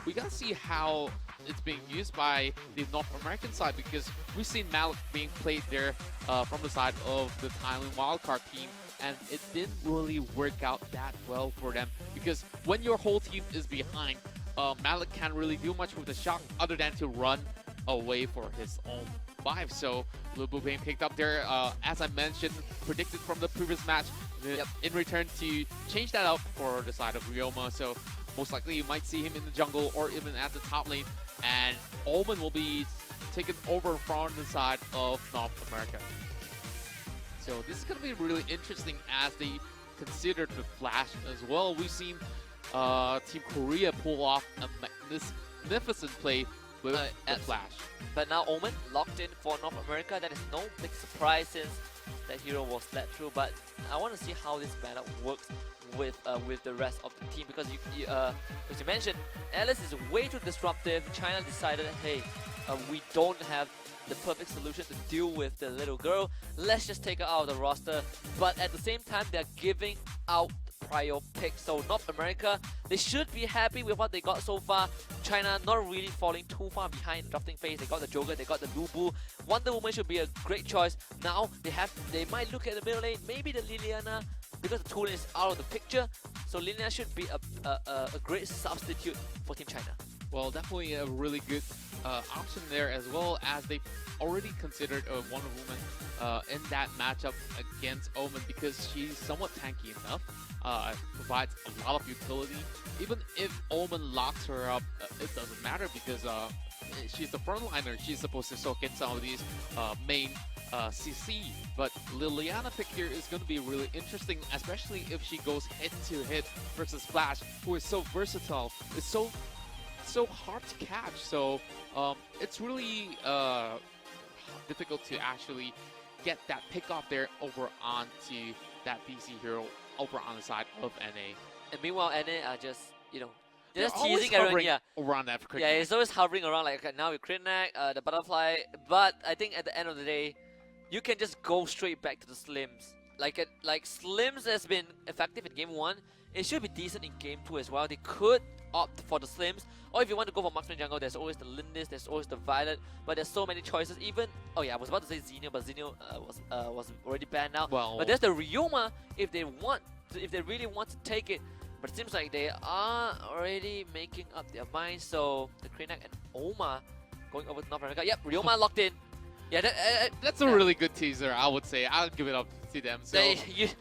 A: we gotta see how it's being used by the North American side, because we've seen Malik being played there from the side of the Thailand wildcard team, and it didn't really work out that well for them, because when your whole team is behind, Malik can't really do much with the shot other than to run away for his own life. So Lubu being picked up there, as I mentioned, predicted from the previous match, in return to change that up for the side of Ryoma. So most likely you might see him in the jungle or even at the top lane, and Omen will be taken over from the side of North America. So this is going to be really interesting as they consider the Flash as well. We've seen Team Korea pull off a magnificent play with the Flash.
B: But now Omen locked in for North America. That is no big surprise since that hero was let through. But I want to see how this matchup works with the rest of the team, because as you mentioned, Alice is way too disruptive. China decided, hey, we don't have the perfect solution to deal with the little girl. Let's just take her out of the roster. But at the same time, they're giving out prior picks. So North America, they should be happy with what they got so far. China not really falling too far behind the drafting phase. They got the Joker, they got the Lubu. Wonder Woman should be a great choice. Now they might look at the middle lane, maybe the Liliana, because the Tulen is out of the picture. So Liliana should be a great substitute for Team China.
A: Well, definitely a really good option there, as well as they already considered a Wonder Woman in that matchup against Omen because she's somewhat tanky enough, provides a lot of utility. Even if Omen locks her up, it doesn't matter because she's the frontliner. She's supposed to soak in some of these main CC, but Liliana pick here is going to be really interesting, especially if she goes head-to-head versus Flash, who is so versatile. It's so hard to catch. So it's really difficult to actually get that pick off there over onto that BC hero over on the side of NA.
B: And meanwhile, NA are just, you know,
A: They're
B: just
A: always
B: teasing around.
A: hovering
B: Yeah,
A: around that.
B: yeah, it's always hovering around. Like okay, now with crit neck, the butterfly. But I think at the end of the day, you can just go straight back to the Slims. Like Slims has been effective in game 1. It should be decent in game 2 as well. They could opt for the Slims, or if you want to go for Marksman Jungle, there's always the Lindis, there's always the Violet, but there's so many choices. Even, oh yeah, I was about to say Xenio, but Xenio was already banned now.
A: Well,
B: but there's the Ryoma if they really want to take it. But it seems like they are already making up their minds. So the Krenak and Oma going over to North America. Yep, Ryoma locked in. Yeah,
A: that's a really good teaser, I would say. I'll give it up to them. So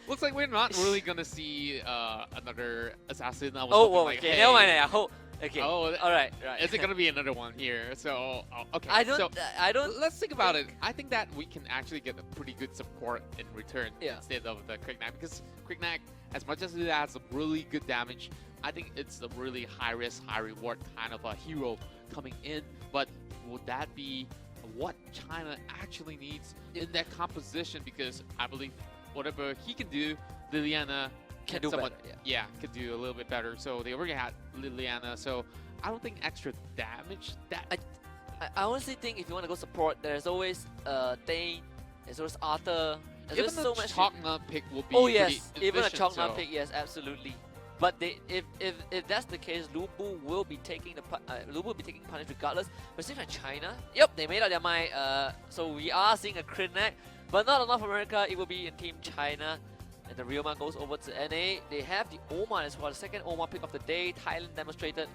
A: looks like we're not really gonna see another assassin. I was
B: oh,
A: like,
B: okay,
A: hey.
B: never mind. I hope. Okay.
A: Oh,
B: all right.
A: Is it gonna be another one here? So okay.
B: I don't.
A: Let's think about it. I think that we can actually get a pretty good support in return instead of the Quicknack, because Quicknack, as much as it has some really good damage, I think it's a really high risk, high reward kind of a hero coming in. But would that be what China actually needs in that composition? Because I believe whatever he can do, Liliana
B: can do better.
A: Yeah, can do a little bit better. So they already had Liliana, so I don't think extra damage that.
B: I honestly think if you want to go support, there's always Dane, there's always Arthur. There's
A: Even
B: so
A: the
B: much.
A: Chokna pick will be
B: yes, even a Chokna
A: so.
B: pick, yes, absolutely. But if that's the case, Lubu will be taking punish regardless. But it seems like China, yep, they made up their mind. So we are seeing a crit neck, but not in North America. It will be in Team China. And the Ryoma goes over to NA. They have the Oma as well, the second Oma pick of the day. Thailand demonstrated.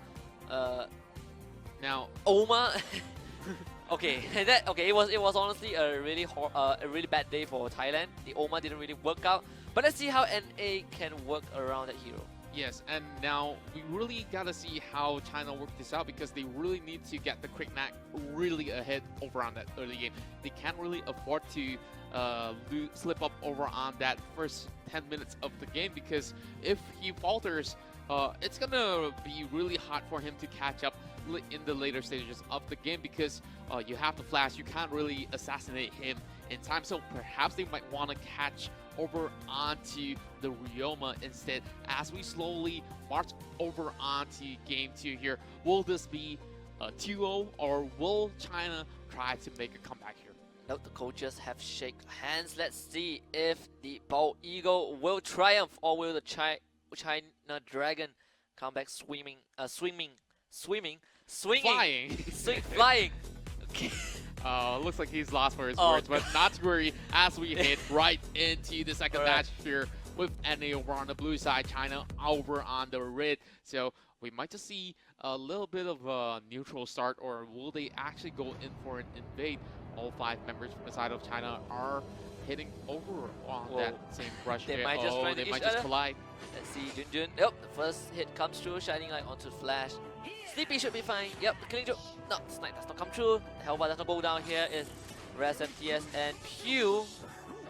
A: Now
B: Oma. Okay, it was honestly a really bad day for Thailand. The Oma didn't really work out. But let's see how NA can work around that hero.
A: Yes, and now we really gotta see how China work this out, because they really need to get the Quicknack really ahead over on that early game. They can't really afford to slip up over on that first 10 minutes of the game, because if he falters, it's gonna be really hard for him to catch up in the later stages of the game, because you have the Flash, you can't really assassinate him in time. So perhaps they might want to catch over onto the Ryoma instead as we slowly march over onto game 2 here. Will this be a 2-0, or will China try to make a comeback here?
B: Note the coaches have shake hands. Let's see if the Bald Eagle will triumph, or will the China Dragon come back swinging. Flying. Okay.
A: Looks like he's lost for his words, but not to worry as we head right into the second match here with NA over on the blue side, China over on the red. So we might just see a little bit of a neutral start, or will they actually go in for an invade? All 5 members from the side of China are hitting over on that same rush.
B: They
A: here.
B: might just
A: collide.
B: Let's see, Junjun. Yep, the first hit comes through, shining light onto Flash. Sleepy should be fine. Yep, the killing joke. No, the snipe does not come through. Hellbar does not go down here. Is Res MTS and Pew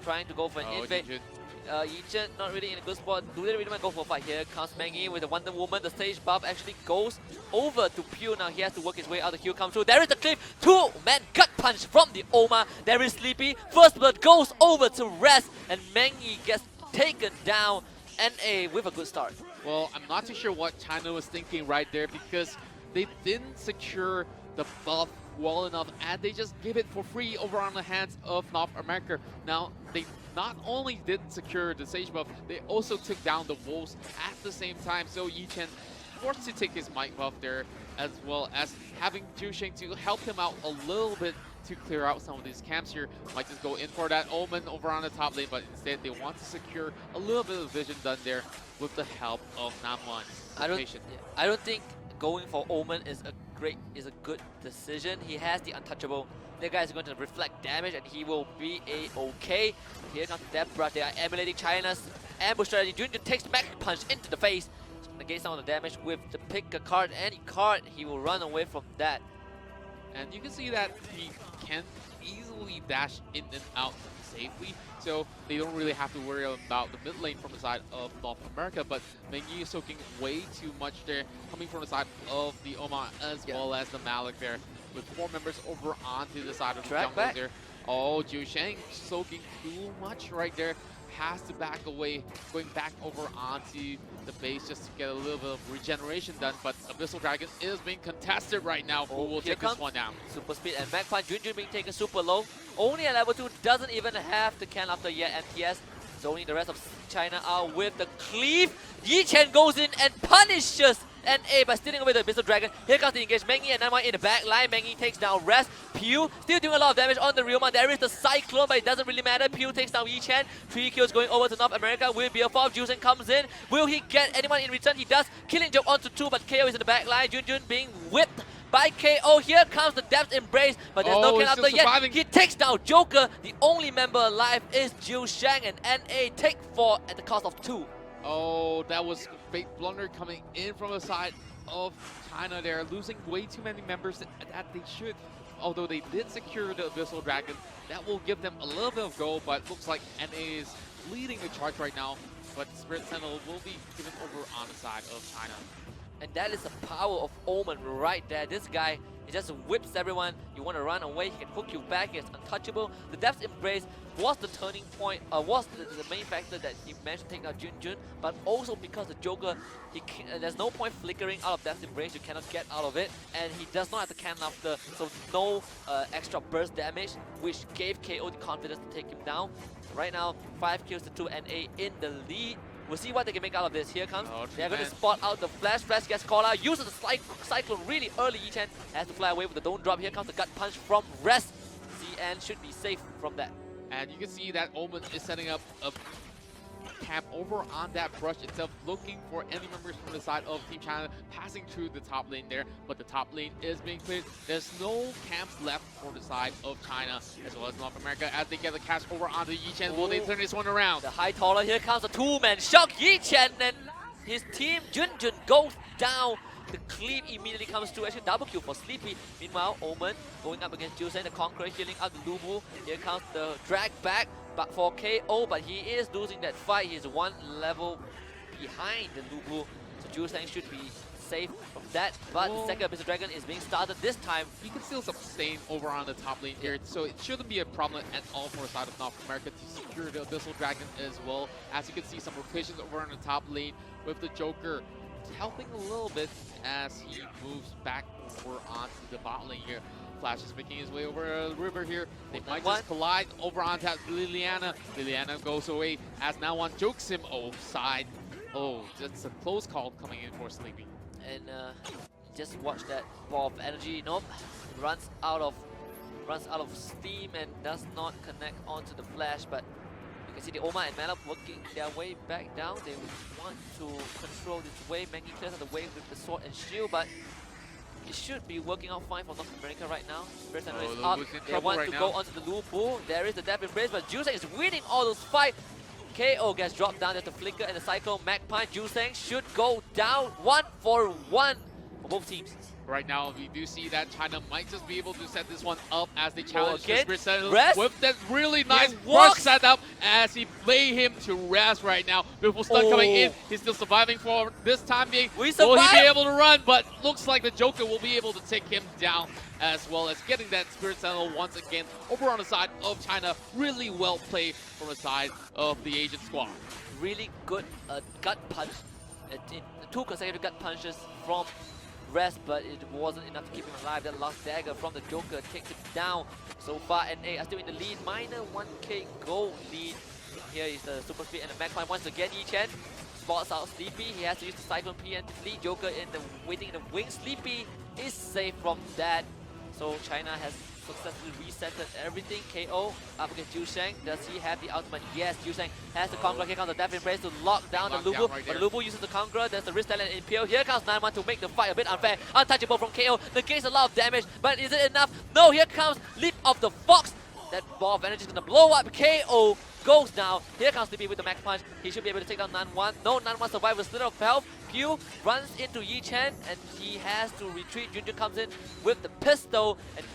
B: trying to go for an invade. Yichen not really in a good spot. Do they really want to go for a fight here? Comes Mengi with the Wonder Woman. The stage buff actually goes over to Pew. Now he has to work his way out. The kill comes through. There is the cliff. 2-man gut punch from the Oma. There is Sleepy. First blood goes over to Res, and Mengi gets taken down. NA with a good start.
A: Well, I'm not too sure what China was thinking right there, because they didn't secure the buff well enough, and they just give it for free over on the hands of North America. Now, they not only didn't secure the Sage buff, they also took down the Wolves at the same time. So Yichen forced to take his Might buff there, as well as having Jusheng to help him out a little bit to clear out some of these camps here. Might just go in for that Omen over on the top lane, but instead they want to secure a little bit of vision done there with the help of Namwan.
B: I don't think going for Omen is a is a good decision. He has the untouchable. The guy is going to reflect damage and he will be a-okay. Here comes the Death Brush. They are emulating China's ambush strategy. Junjun takes Max Punch into the face. Negate some of the damage with the pick a card, any card, he will run away from that.
A: And you can see that he can easily dash in and out safely, so they don't really have to worry about the mid lane from the side of North America. But Mengi is soaking way too much there, coming from the side of the Oma as well as the Malik there, with 4 members over onto the side of the jungle there. Oh, Jiu Shang soaking too much right there. Has to back away, going back over onto the base just to get a little bit of regeneration done. But Abyssal Dragon is being contested right now. Who will take this one down?
B: Super Speed and Magpie. Junjun being taken super low. Only at level 2, doesn't even have the can after yet MTS. So only the rest of China are with the cleave. Yi Chen goes in and punishes NA by stealing away the Abyssal Dragon. Here comes the engage. Mengi and Namai in the back line. Mengi takes down Rest. Pew still doing a lot of damage on the Ryoma. There is the Cyclone, but it doesn't really matter. Pew takes down Yi Chen. 3 kills going over to North America. Will be a fall. Juicing comes in. Will he get anyone in return? He does. Killing joke onto 2, but KO is in the back line. Junjun being whipped by KO. Here comes the Depth Embrace, but there's no kill after yet. He takes down Joker. The only member alive is Jiu Shang, and NA take 4 at the cost of 2.
A: Oh, that was fate blunder coming in from the side of China. They're losing way too many members that they should. Although they did secure the Abyssal Dragon, that will give them a little bit of gold, but looks like NA is leading the charge right now. But Spirit Sentinel will be given over on the side of China.
B: And that is the power of Omen right there. This guy, he just whips everyone. You want to run away, he can hook you back. He's untouchable. The Depth Embrace was the turning point, was the main factor that he managed to take out Junjun. But also because the Joker, there's no point flickering out of Depth Embrace. You cannot get out of it. And he does not have the cannon after, so no extra burst damage, which gave KO the confidence to take him down. Right now, 5 kills to 2 NA in the lead. We'll see what they can make out of this. Here comes. They're going to spot out the Flash. Flash gets called out. Uses the Cyclone really early. Yi Chen has to fly away with the Don't Drop. Here comes the Gut Punch from Rest. CN should be safe from that.
A: And you can see that Omen is setting up a camp over on that brush itself, looking for any members from the side of Team China passing through the top lane there. But the top lane is being cleared. There's no camps left for the side of China as well as North America as they get the catch over onto Yi Chen. Will they turn this one around?
B: The high taller, here comes a 2-man shock. Yi Chen and his team Junjun goes down. The cleave immediately comes through. Actually, double kill for Sleepy. Meanwhile, Omen going up against Jusen, the Conqueror healing out the Lubu. Here comes the drag back, but for KO, but he is losing that fight. He's 1 level behind the Lubu, so Jusen should be safe from that. But the second Abyssal Dragon is being started this time.
A: He can still sustain over on the top lane here, so it shouldn't be a problem at all for the side of North America to secure the Abyssal Dragon as well. As you can see, some rotations over on the top lane with the Joker helping a little bit as he moves back over onto the bot lane here. Flash is making his way over the river here. They might just collide over onto Liliana. Liliana goes away as now one jokes him offside. Oh, that's a close call coming in for Sleepy.
B: And just watch that ball of energy. Nope, runs out of steam and does not connect onto the Flash. But you can see the Oma and Malak working their way back down. They want to control this wave. Mengi clears out the wave with the sword and shield, but it should be working out fine for North America right now. Spirit Sentinel is up. They want to go onto the Lubu. There is the Depth Embrace, but Juseng is winning all those fights. KO gets dropped down. There's the Flicker and the Cyclone. Magpie, Juseng should go down 1 for 1 for both teams.
A: Right now, we do see that China might just be able to set this one up as they challenge the Spirit Sentinel with that really nice rush setup as he lay him to rest right now. Beautiful stun coming in. He's still surviving for this time being. Will he be able to run? But looks like the Joker will be able to take him down as well as getting that Spirit Sentinel once again over on the side of China. Really well played from the side of the Asian squad.
B: Really good gut punch. 2 consecutive gut punches from Rest, but it wasn't enough to keep him alive. That last dagger from the Joker takes him down. So far, NA are still in the lead. Minor 1k gold lead. Here is the Super Speed and the Magpie once again. Yi Chen spots out Sleepy. He has to use the Cyclone P and the lead. Joker waiting in the wing. Sleepy is safe from that. So China has successfully resetted everything. KO up against Ju Sheng. Does he have the ultimate? Yes, Ju Sheng has the Conqueror. Here comes the Death Embrace to lock down the Lubu.
A: Right,
B: but Lubu uses the Conqueror. There's the wrist talent in Impale. Here comes 9-1 to make the fight a bit unfair. Untouchable from KO. Negates a lot of damage, but is it enough? No, here comes Leap of the Fox. That ball of energy is going to blow up. KO goes down. Here comes Sleepy with the max punch. He should be able to take down 9-1. No, 9-1 survives with little of health. Pew runs into Yi Chen and he has to retreat. Junjun comes in with the pistol and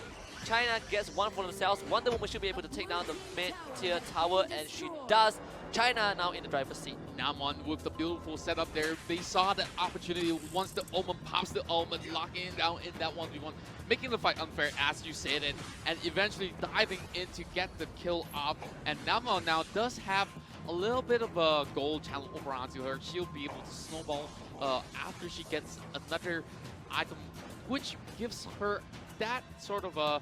B: China gets one for themselves. Wonder Woman should be able to take down the mid-tier tower and she does. China now in the driver's seat.
A: Namon with the beautiful setup there. They saw the opportunity once the Omen pops the Omen, locking down in that 1v1, making the fight unfair as you said it, and eventually diving in to get the kill off. And Namon now does have a little bit of a gold challenge over onto her. She'll be able to snowball after she gets another item, which gives her that sort of a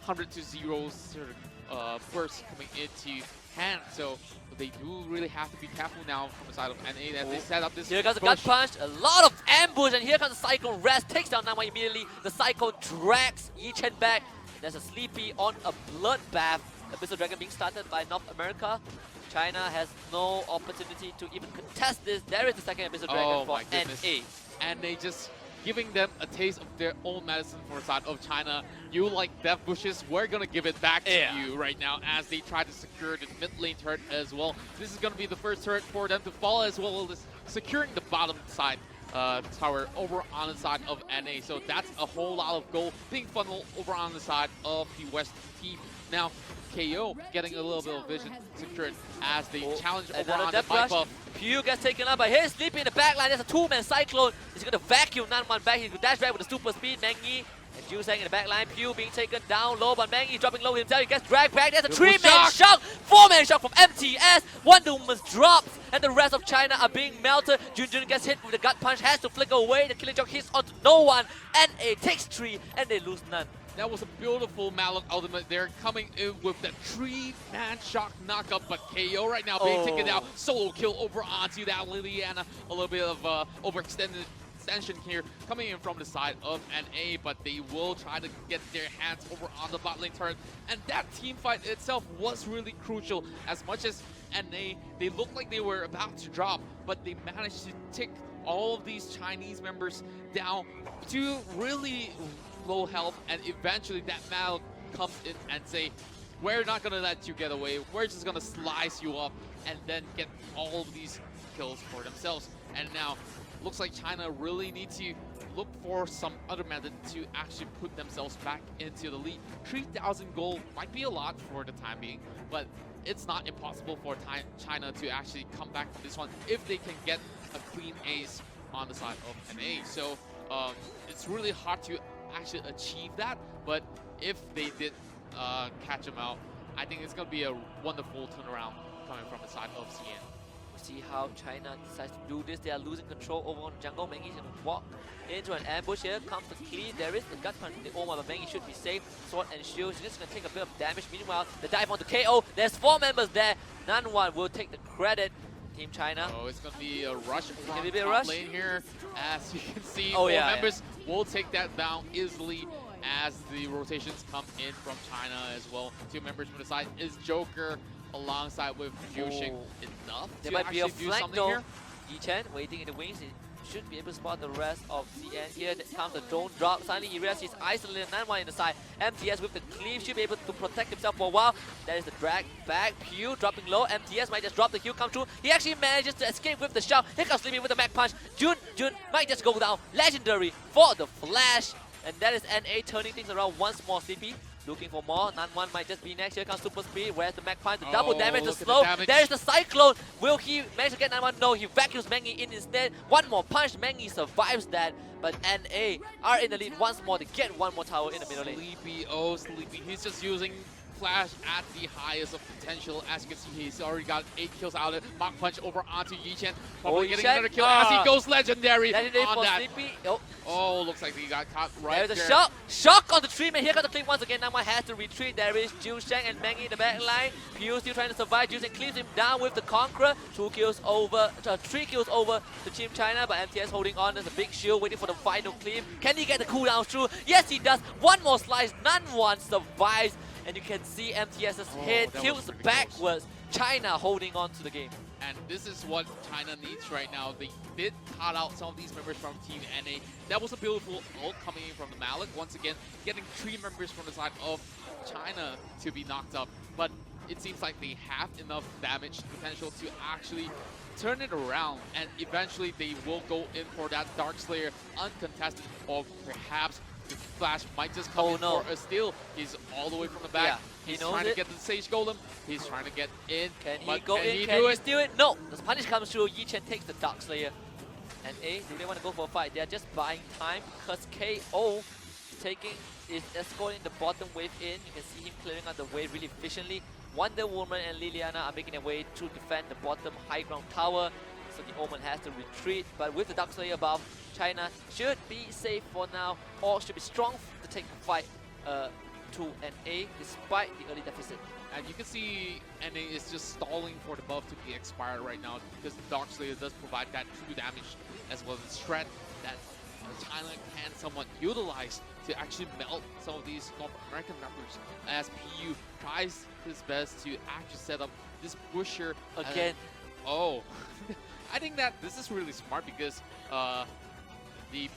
A: 100 to 0 sort of burst coming into hand. So they do really have to be careful now from the side of NA as they set up this.
B: Here comes the gut punch, a lot of ambush, and here comes the Cyclone Rest, takes down Nama immediately. The Cyclone drags Yi Chen back. There's a Sleepy on a bloodbath. Abyssal Dragon being started by North America. China has no opportunity to even contest this. There is the second Abyssal Dragon for NA.
A: And they just giving them a taste of their own medicine for the side of China. You like Death Bushes, we're gonna give it back to you right now as they try to secure the mid lane turret as well. This is gonna be the first turret for them to fall as well as securing the bottom side tower over on the side of NA. So that's a whole lot of gold being funneled over on the side of the West team. Now, KO getting a little bit of vision secured as they challenge over on the fight buff.
B: Pew gets taken out by his Sleepy in the backline. There's a two-man Cyclone. He's going to vacuum Nanman back. He could dash back with the super speed. Mengi and Ju Sheng in the backline. Pew being taken down low, but Mengi dropping low himself. He gets dragged back. There's a three-man shock. Four-man shock from MTS. Wonder Woman drops, and the rest of China are being melted. Junjun gets hit with the gut punch, has to flicker away. The killing joke hits onto no one. NA takes 3, and they lose none.
A: That was a beautiful Malok ultimate there, coming in with that 3-man shock knockup, but KO right now being taken out. Solo kill over onto that Liliana. A little bit of extension here coming in from the side of NA, but they will try to get their hands over on the bot lane turret. And that team fight itself was really crucial. As much as NA, they looked like they were about to drop, but they managed to tick all of these Chinese members down to really low health, and eventually that Mal comes in and say, we're not gonna let you get away, we're just gonna slice you up and then get all of these kills for themselves. And now looks like China really need to look for some other method to actually put themselves back into the lead. 3,000 gold might be a lot for the time being, but it's not impossible for China to actually come back from this one if they can get a clean ace on the side of NA. So it's really hard to actually achieve that, but if they did catch them out, I think it's going to be a wonderful turnaround coming from the side of CN.
B: We'll see how China decides to do this. They are losing control over on jungle. Mengi's going to walk into an ambush. Here comes the clean. There is the gut punch from the Oma, but Mengi should be safe. Sword and shield. She's just going to take a bit of damage. Meanwhile, the dive onto KO. There's 4 members there. None will take the credit. Team China.
A: Oh, it's going to be a rush from
B: be a
A: top
B: rush?
A: lane here. As you can see, 4 members will take that down easily as the rotations come in from China as well. 2 members from the side is Joker alongside with Ju Sheng. Enough
B: there
A: to
B: might be a
A: actually do
B: flank
A: something
B: though.
A: here.
B: Yi Chen waiting in the wings. He should be able to spot the rest of CN. Here comes the drone drop. Suddenly he realizes he's isolated. 9-1 in the side. MTS with the cleave should be able to protect himself for a while. That is the drag back. Pew dropping low. MTS might just drop the heal come through. He actually manages to escape with the shout. Here comes Sleepy with the Mac punch. Jun might just go down. Legendary for the flash. And that is NA turning things around once more. Sleepy looking for more. 9-1 might just be next. Here comes Super Speed. Where's the Mac punch? The double damage, the slow. There's the Cyclone. Will he manage to get 9-1? No, he vacuums Mengi in instead. One more punch. Mengi survives that. But NA are in the lead once more to get one more tower in the middle lane.
A: Sleepy, oh Sleepy. He's just using Flash at the highest of potential. As you can see, he's already got 8 kills out of it. Mach Punch over onto Yichen. Probably getting another kill as he goes legendary on that.
B: Sleepy.
A: Oh, looks like he got caught right there.
B: There's a shock. Shock on the tree, man. Here comes the clip once again. Nama has to retreat. There is Jiu Sheng and Mengi in the back line. Pew still trying to survive. Jiu Sheng cleaves him down with the Conqueror. 3 kills over to Team China, but MTS holding on. There's a big shield waiting for the final cleave. Can he get the cooldown through? Yes, he does. One more slice. None one survives. And you can see MTS's head tilts backwards. Close. China holding on to the game.
A: And this is what China needs right now. They did cut out some of these members from Team NA. That was a beautiful ult coming in from the Malik. Once again, getting 3 members from the side of China to be knocked up. But it seems like they have enough damage potential to actually turn it around. And eventually they will go in for that Dark Slayer uncontested. Or perhaps the Flash might just come in for a steal. He's all the way from the back.
B: Yeah,
A: he's trying to get the Sage Golem. He's trying to get in.
B: Can he go in? Can he steal it? No. The punish comes through. Yichen takes the Dark Slayer. And do they want to go for a fight? They're just buying time because KO is escorting the bottom wave in. You can see him clearing out the wave really efficiently. Wonder Woman and Liliana are making their way to defend the bottom high ground tower. So the Omen has to retreat, but with the Dark Slayer above, China should be safe for now, or should be strong to take the fight to NA despite the early deficit.
A: And you can see NA is just stalling for the buff to be expired right now because the Dark Slayer does provide that true damage as well as threat that China can somewhat utilize to actually melt some of these North American members as PU tries his best to actually set up this pusher
B: again.
A: I think that this is really smart because the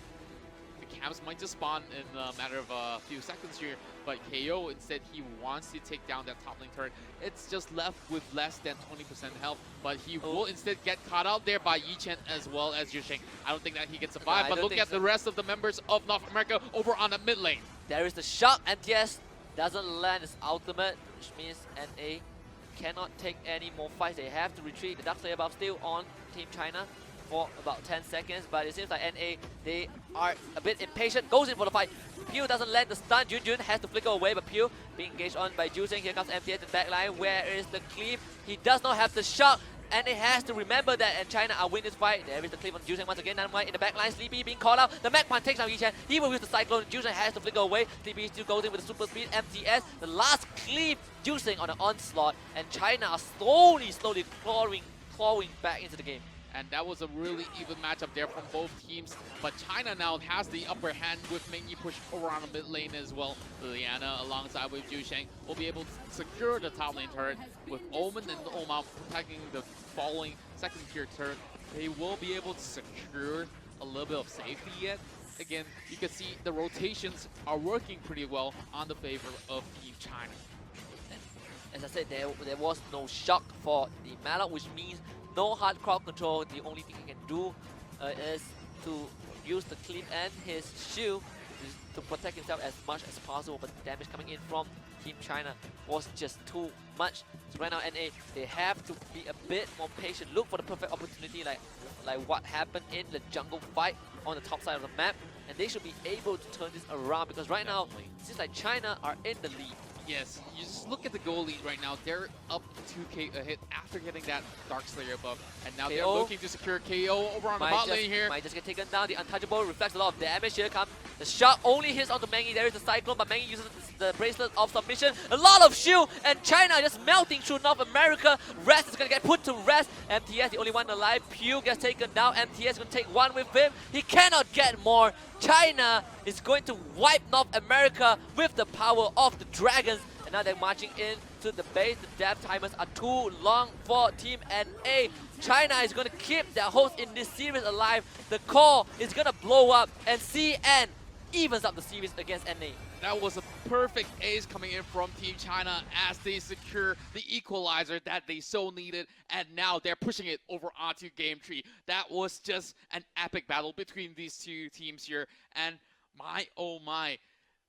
A: camps might just spawn in a matter of a few seconds here, but KO instead he wants to take down that top lane turret. It's just left with less than 20% health, but he will instead get caught out there by Yichen as well as Jiu Sheng. I don't think that he can survive, but look at the rest of the members of North America over on the mid lane.
B: There is the shock, and yes, doesn't land his ultimate, which means NA cannot take any more fights. They have to retreat. The Dark Slayer buff still on Team China for about 10 seconds, but it seems like NA, they are a bit impatient, goes in for the fight. Pew doesn't land the stun. Jun has to flicker away, but Pew being engaged on by Jiu Sheng. Here comes MTS in the back line. Where is the cleave? He does not have the shock, and it has to remember that, and China are winning this fight. There is the cleave on Jiu Sheng once again. Dynamite in the back line. Sleepy being called out. The Magpie takes down Yichen. He will use the Cyclone. Jiu Sheng has to flicker away. Sleepy still goes in with the super speed. MTS, the last cleave. Jiu Sheng on the onslaught, and China are slowly clawing back into the game.
A: And that was a really even matchup there from both teams. But China now has the upper hand with Mengi push over on the mid lane as well. Liliana alongside with Jiu Sheng will be able to secure the top lane turret with Omen and Oma protecting the following second tier turret. They will be able to secure a little bit of safety yet. Again, you can see the rotations are working pretty well on the favor of Team China.
B: As I said, there was no shock for the Malak, which means no hard crowd control. The only thing he can do is to use the cleave and his shield to protect himself as much as possible, but the damage coming in from Team China was just too much. So right now NA, they have to be a bit more patient, look for the perfect opportunity like what happened in the jungle fight on the top side of the map, and they should be able to turn this around because right now it seems like China are in the lead.
A: Yes, you just look at the goal lead right now. They're up 2k ahead after getting that Dark Slayer buff. And now they're looking to secure KO over on the bot lane here.
B: Might just get taken down. The Untouchable reflects a lot of damage. Here comes the shot. Only hits onto Mengi. There is the Cyclone, but Mengi uses the Bracelet of Submission. A lot of shield, and China just melting through North America. Rest is going to get put to rest. MTS, the only one alive. Pew gets taken down. MTS is going to take one with him. He cannot get more. China is going to wipe North America with the power of the dragons. And now they're marching into the base. The death timers are too long for Team NA. China is going to keep their host in this series alive. The core is going to blow up, and CN evens up the series against NA.
A: That was a perfect ace coming in from Team China as they secure the equalizer that they so needed, and now they're pushing it over onto Game 3. That was just an epic battle between these two teams here, and my oh my,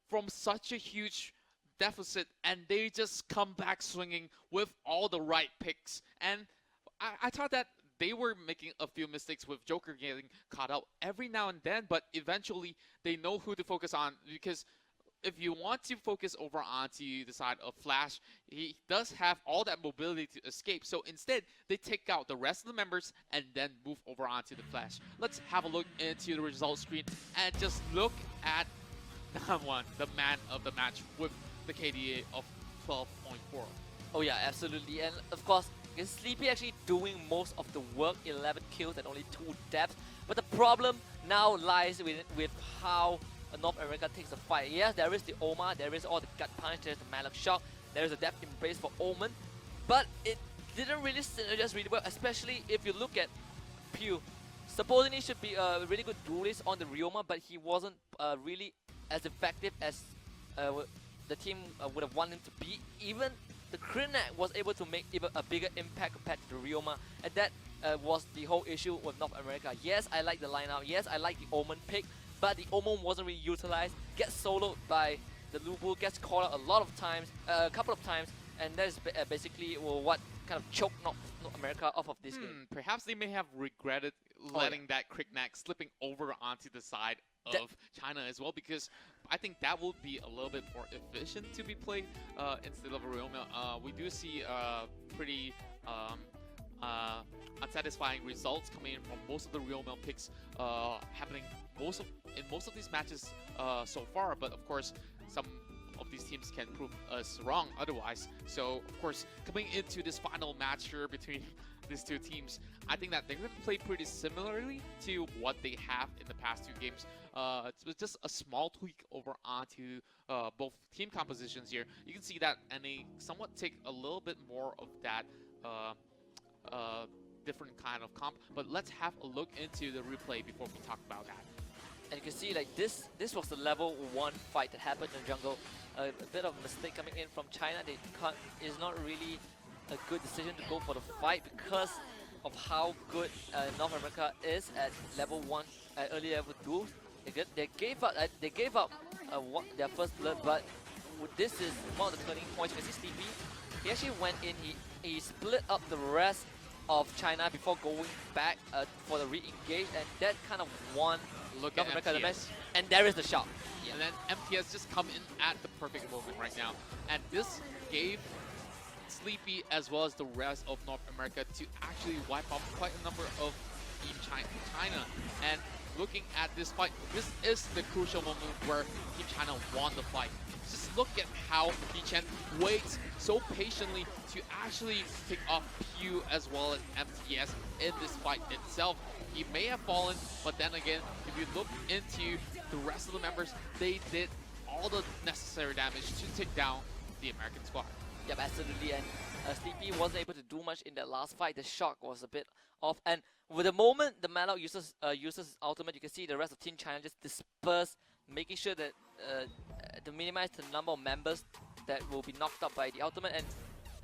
A: from such a huge deficit, and they just come back swinging with all the right picks. And I thought that they were making a few mistakes with Joker getting caught out every now and then, but eventually they know who to focus on because if you want to focus over onto the side of Flash, he does have all that mobility to escape. So instead, they take out the rest of the members and then move over onto the Flash. Let's have a look into the results screen and just look at Namwan, the man of the match, with the KDA of 12.4.
B: Oh yeah, absolutely. And of course, Sleepy actually doing most of the work, 11 kills and only 2 deaths. But the problem now lies with how North America takes the fight. Yes, there is the Oma, there is all the gut punch, there's the Malak shock, there is a depth embrace for Omen, but it didn't really synergize really well, especially if you look at Pew. Supposedly he should be a really good duelist on the Ryoma, but he wasn't really as effective as the team would have wanted him to be. Even the Krinak was able to make even a bigger impact compared to the Ryoma, and that was the whole issue with North America. Yes, I like the lineup, yes, I like the Omen pick, but the Omen wasn't really utilized, gets soloed by the Lubu, gets called out a couple of times, and that is basically what kind of choked North America off of this game.
A: Perhaps they may have regretted letting that Krinak slipping over onto the side of China as well, because I think that will be a little bit more efficient to be played instead of a Ryoma. We do see pretty unsatisfying results coming in from most of the Ryoma picks happening in most of these matches so far, but of course some of these teams can prove us wrong otherwise. So of course, coming into this final match here between these two teams, I think that they're going to play pretty similarly to what they have in the past 2 games. It's just a small tweak over onto both team compositions here. You can see that NA somewhat take a little bit more of that different kind of comp, but let's have a look into the replay before we talk about that.
B: And you can see like this was the level 1 fight that happened in the jungle. A bit of a mistake coming in from China. It's not really a good decision to go for the fight because of how good North America is at level 1, at early level 2. They gave up their first blood, but this is one of the turning points. You can see Sleepy, he actually went in, he split up the rest of China before going back for the re-engage, and that kind of won
A: North
B: America the match.
A: MTS.
B: And there is the shot.
A: Yeah. And then MTS just come in at the perfect moment right now, and this gave Sleepy as well as the rest of North America to actually wipe off quite a number of Team China. And looking at this fight, this is the crucial moment where Team China won the fight. Just look at how Chen waits so patiently to actually pick off Pew as well as MTS in this fight itself. He may have fallen, but then again, if you look into the rest of the members, they did all the necessary damage to take down the American squad.
B: Yep, absolutely. And Sleepy wasn't able to do much in that last fight. The shock was a bit off. And with the moment the Malak uses his ultimate, you can see the rest of Team China just disperse, making sure that to minimize the number of members that will be knocked out by the ultimate.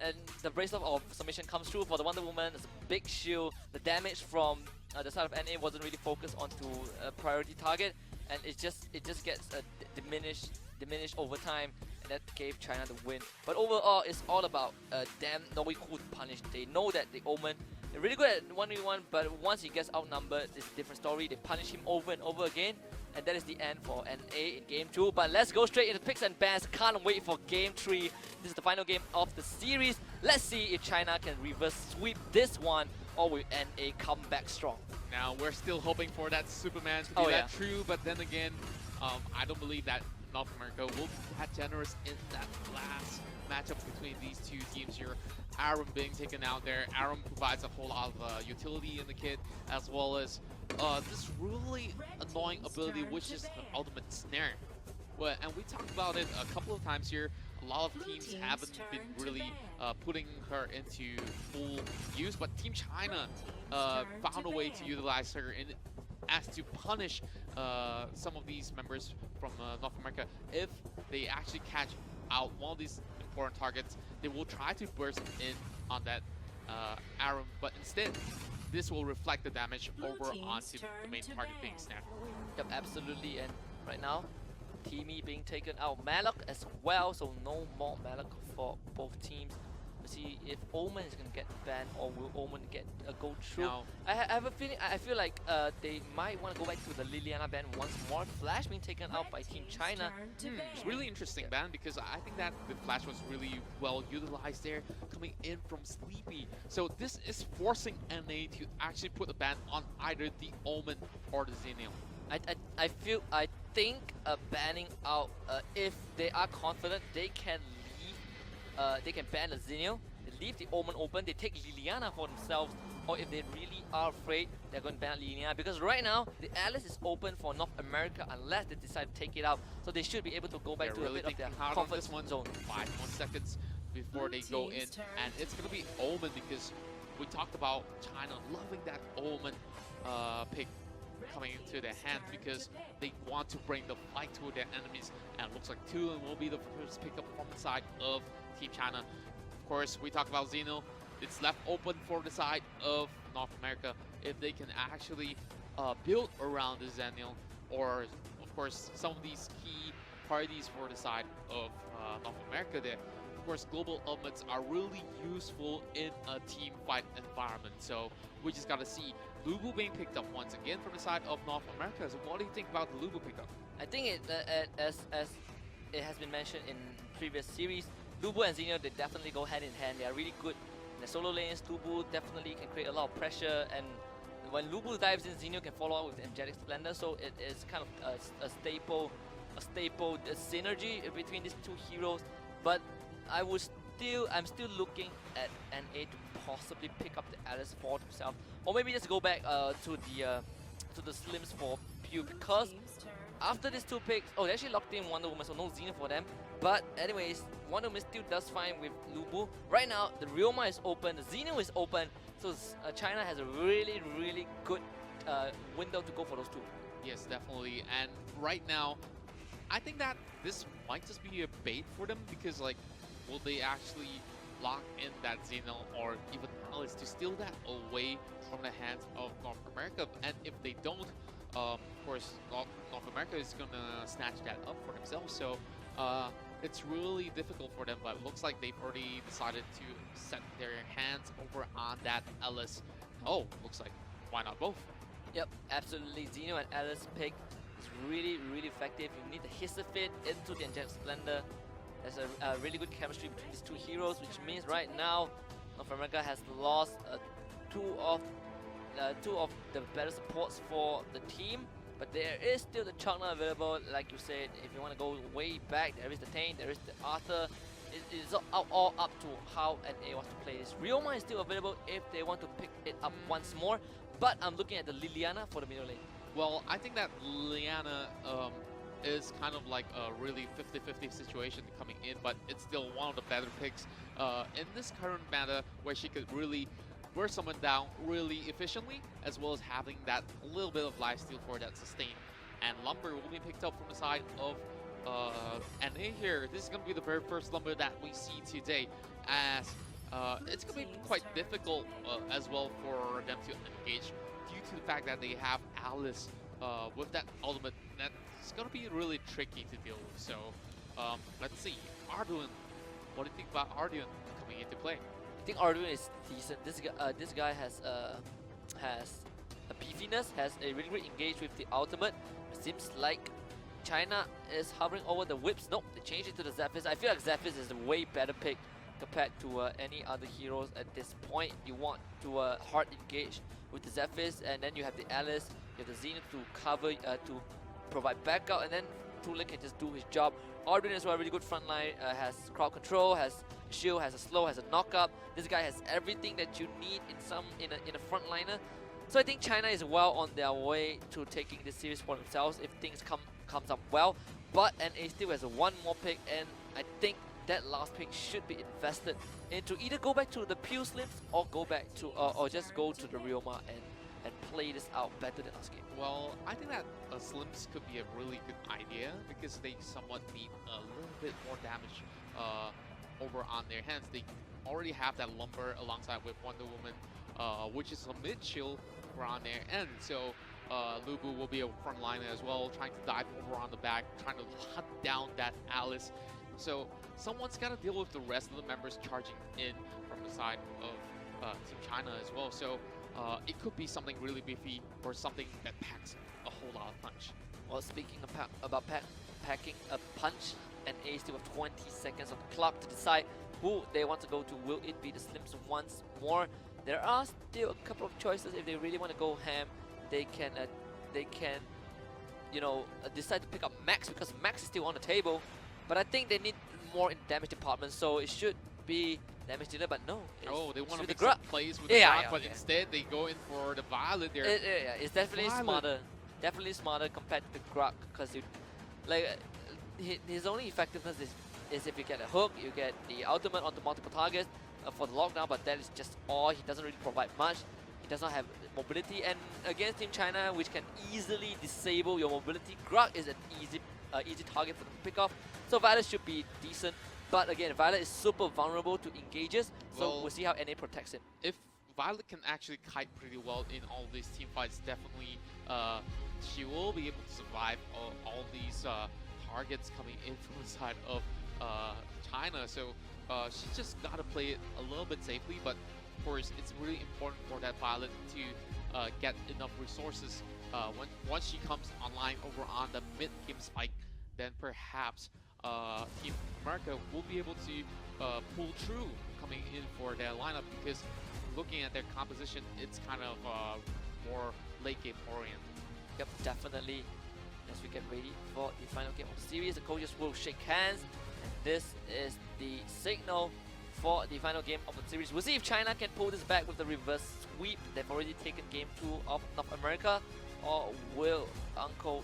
B: And the bracelet of submission comes through for the Wonder Woman. It's a big shield. The damage from the side of NA wasn't really focused onto a priority target, and it just gets diminished over time, and that gave China the win. But overall, it's all about them knowing who to punish. They know that the Omen, they're really good at 1v1, but once he gets outnumbered, it's a different story. They punish him over and over again, and that is the end for NA in Game 2. But let's go straight into picks and bans. Can't wait for Game 3. This is the final game of the series. Let's see if China can reverse sweep this one, or will NA come back strong.
A: Now, we're still hoping for that Superman to be that true, but then again, I don't believe that North America will be that generous in that last matchup between these two teams here. Aram being taken out there. Aram provides a whole lot of utility in the kit, as well as this really annoying ability, which is the ultimate snare. Well, and we talked about it a couple of times here. A lot of teams haven't been really putting her into full use, but Team China found a way to utilize her as to punish some of these members from North America. If they actually catch out one of these important targets, they will try to burst in on that Aram, but instead, this will reflect the damage over onto the main target being snapped.
B: Yep, absolutely. And right now, Teamy being taken out. Malak as well, so no more Malak for both teams. see if Omen is gonna get banned or will Omen get go through.
A: Now,
B: I have a feeling. I feel like they might want to go back to the Liliana ban once more. Flash being taken out by Team China.
A: it's really interesting ban because I think that the flash was really well utilized there, coming in from Sleepy. So this is forcing NA to actually put a ban on either the Omen or the Xenium.
B: I think banning out if they are confident they can leave. They can ban the Xenio. They leave the Omen open. They take Liliana for themselves. Or if they really are afraid, they're going to ban Liliana. Because right now, the Alice is open for North America unless they decide to take it out. So they should be able to go back to
A: really
B: a bit of their comfort zone.
A: 5 more seconds before they go in. And it's going to be Omen because we talked about China loving that Omen pick coming into their hands because they want to bring the fight to their enemies. And it looks like Tulin will be the first pickup from the side of Team China. Of course, we talked about Xeno. It's left open for the side of North America if they can actually build around the Xennial, or of course some of these key parties for the side of North America there. Of course, global ultimates are really useful in a team fight environment, so we just gotta see Lubu being picked up once again from the side of North America. So what do you think about the Lubu pickup?
B: I think it as it has been mentioned in previous series, Lubu and Xenio, they definitely go hand in hand. They are really good in the solo lanes. Lubu definitely can create a lot of pressure, and when Lubu dives in, Xenio can follow up with Angelic Splendor, so it is kind of a staple synergy between these two heroes. But I'm still looking at NA to possibly pick up the Alice for himself, or maybe just go back to the Slims for Pew, because after these two picks, they actually locked in Wonder Woman, so no Xeno for them. But anyways, Wonder Woman still does fine with Lubu. Right now, the Ryoma is open, the Xeno is open, so China has a really, really good window to go for those two.
A: Yes, definitely. And right now, I think that this might just be a bait for them because, like, will they actually lock in that Xeno or even Alice to steal that away from the hands of North America? And if they don't, of course, North America is going to snatch that up for themselves. So it's really difficult for them, but it looks like they've already decided to set their hands over on that Alice. Oh, looks like why not both?
B: Yep, absolutely. Xeno and Alice pick is really, really effective. You need the Hissafit into the Angelic Splendor. There's a really good chemistry between these two heroes, which means right now North America has lost two of the better supports for the team. But there is still the Changna available, like you said. If you want to go way back, there is the Tane, there is the Arthur. It is all up to how NA wants to play this. Ryoma is still available if they want to pick it up once more. But I'm looking at the Liliana for the middle lane.
A: Well, I think that Liliana is kind of like a really 50-50 situation coming in, but it's still one of the better picks in this current meta, where she could really wear someone down really efficiently, as well as having that little bit of lifesteal for that sustain. And Lumber will be picked up from the side of NA here. This is going to be the very first Lumber that we see today, as it's going to be quite difficult as well for them to engage due to the fact that they have Alice with that ultimate. That's going to be really tricky to deal with. So let's see. Arduin, what do you think about Arduin coming into play?
B: I think Arduin is decent. This guy has a beefiness, has a really great engage with the ultimate. It seems like China is hovering over the whips. Nope, they changed it to the Zephyrus. I feel like Zephyrus is a way better pick compared to any other heroes at this point. You want to hard engage with the Zephyrus, and then you have the Alice, you have the Xeno to cover, to provide backup, and then Tulin can just do his job. Arduin as well, really good frontline, has crowd control, has shield, has a slow, has a knockup. This guy has everything that you need in a frontliner. So I think China is well on their way to taking this series for themselves if things comes up well. But NA still has one more pick, and I think that last pick should be invested into either go back to the Pew Slims or go back to or just go to the Ryoma and play this out better than last game.
A: Well, I think that Slims could be a really good idea because they somewhat need a little bit more damage over on their hands. They already have that Lumber alongside with Wonder Woman, which is a mid shield around their end. So Lubu will be a frontliner as well, trying to dive over on the back, trying to hunt down that Alice. So someone's got to deal with the rest of the members charging in from the side of Team China as well. So it could be something really beefy or something that packs a whole lot of punch.
B: Well, speaking about packing a punch, and A still with 20 seconds on the clock to decide who they want to go to. Will it be the Slims once more? There are still a couple of choices. If they really want to go ham, they can decide to pick up Max, because Max is still on the table. But I think they need more in damage department, so it should be damage dealer. But no,
A: they want to make
B: some
A: plays with the Grub, but instead they go in for the Violet there.
B: It's definitely smarter. Definitely smarter compared to the Grub, because his only effectiveness is if you get a hook, you get the ultimate onto multiple targets for the lockdown, but that is just all. He doesn't really provide much. He does not have mobility, and against Team China, which can easily disable your mobility, Grug is an easy target for them to pick off. So Violet should be decent, but again, Violet is super vulnerable to engages, so we'll see how NA protects him.
A: If Violet can actually kite pretty well in all these team fights, definitely she will be able to survive all these targets coming in from the side of China. So she's just got to play it a little bit safely, but of course it's really important for that Violet to get enough resources. Once she comes online over on the mid-game spike, then perhaps Team America will be able to pull through coming in for their lineup, because looking at their composition, it's kind of more late game oriented.
B: Yep, definitely. As we get ready for the final game of the series, the coaches will shake hands, and this is the signal for the final game of the series. We'll see if China can pull this back with the reverse sweep. They've already taken game 2 of North America, or will Uncle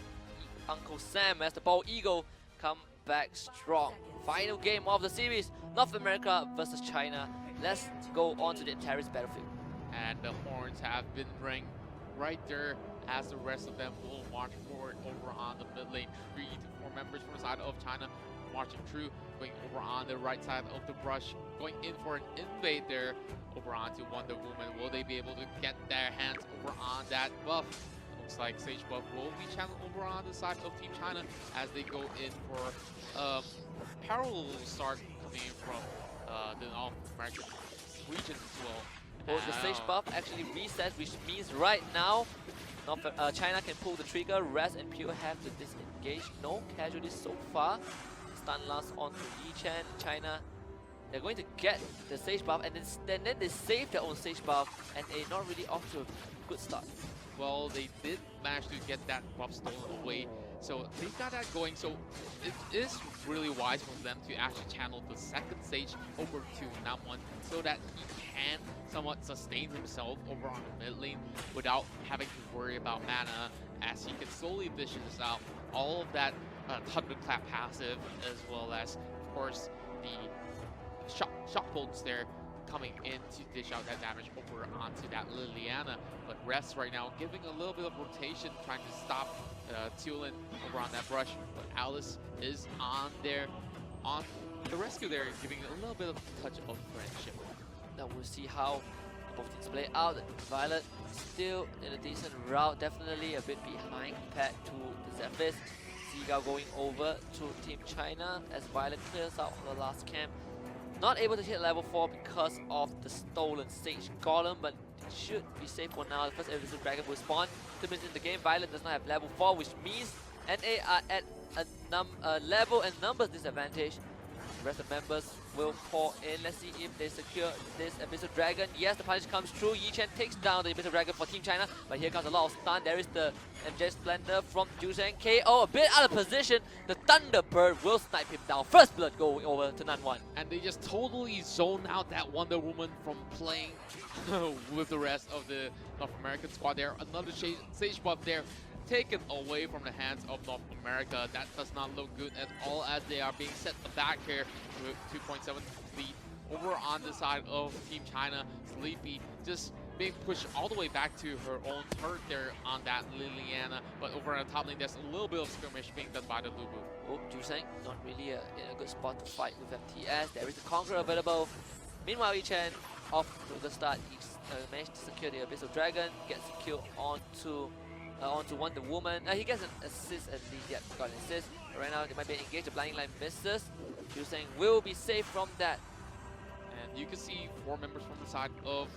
B: Sam as the Bald Eagle come back strong? Final game of the series, North America versus China. Let's go on to the Antares battlefield.
A: And the horns have been rang right there as the rest of them will march forward over on the mid lane. 3 to 4 members from the side of China marching through, going over on the right side of the brush, going in for an invade there over onto Wonder Woman. Will they be able to get their hands over on that buff? Looks like Sage buff will be channeled over on the side of Team China as they go in for parallel start coming in from the North American region as well.
B: Well, the Sage buff actually resets, which means right now China can pull the trigger. Raz and Pure have to disengage. No casualties so far. Stun last on to Yi-Chan. China, they're going to get the Sage buff, and then they save their own Sage buff, and they're not really off to a good start.
A: Well, they did manage to get that buff stolen away, so they got that going. So it is really wise for them to actually channel the second Sage over to Namwon, so that he can somewhat sustain himself over on the mid lane without having to worry about mana, as he can slowly dish this out. All of that Thunderclap passive, as well as, of course, the shock bolts there coming in to dish out that damage over onto that Liliana. But Rest right now giving a little bit of rotation, trying to stop Tulin over on that brush. But Alice is on the rescue there, giving a little bit of a touch of friendship.
B: Now we'll see how both teams play out. Violet still in a decent route, definitely a bit behind compared to the Zephyrs. Seagull going over to Team China as Violet clears out on the last camp. Not able to hit level 4 because of the stolen Sage Golem, but it should be safe for now. The first Abyssal Dragon will spawn 2 minutes in the game. Violet does not have level 4, which means NA are at a level and numbers disadvantage. The rest of the members will pour in. Let's see if they secure this Abyssal Dragon. Yes, the punish comes through. Yi-Chen takes down the Abyssal Dragon for Team China, but here comes a lot of stun. There is the MJ Splendor from Juseng. KO a bit out of position. The Thunderbird will snipe him down. First blood going over to Nanwan.
A: And they just totally zone out that Wonder Woman from playing with the rest of the North American squad there. Another Sage buff there, taken away from the hands of North America. That does not look good at all, as they are being set back here with 2.7 lead. Over on the side of Team China, Sleepy just being pushed all the way back to her own turret there on that Liliana. But over on the top lane, there's a little bit of skirmish being done by the Lubu.
B: Oh, Juseng not really in a good spot to fight with MTS. There is the Conqueror available. Meanwhile, Yi-Chen off to the start. He managed to secure the Abyssal Dragon, gets the kill onto Wonder Woman. He gets an assist at least. Yeah, got an assist. Right now, they might be engaged. The blinding line misses. Juseng will be safe from that.
A: And you can see 4 members from the side of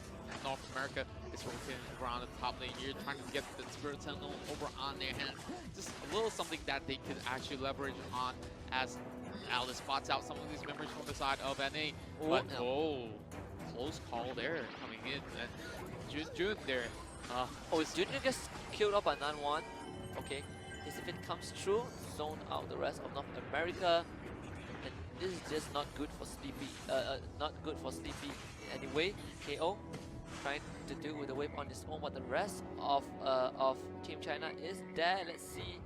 A: North America is rotating around the top lane here, trying to get the Spirit Sentinel over on their hands. Just a little something that they could actually leverage on as Alice spots out some of these members from the side of NA. But close call there coming in. And Jun there.
B: Jun gets killed off by Nan1. Okay, if it comes true, zone out the rest of North America. And this is just not good for Sleepy. Not good for Sleepy anyway. KO trying to deal with the wave on his own, but the rest of Team China is there. Let's see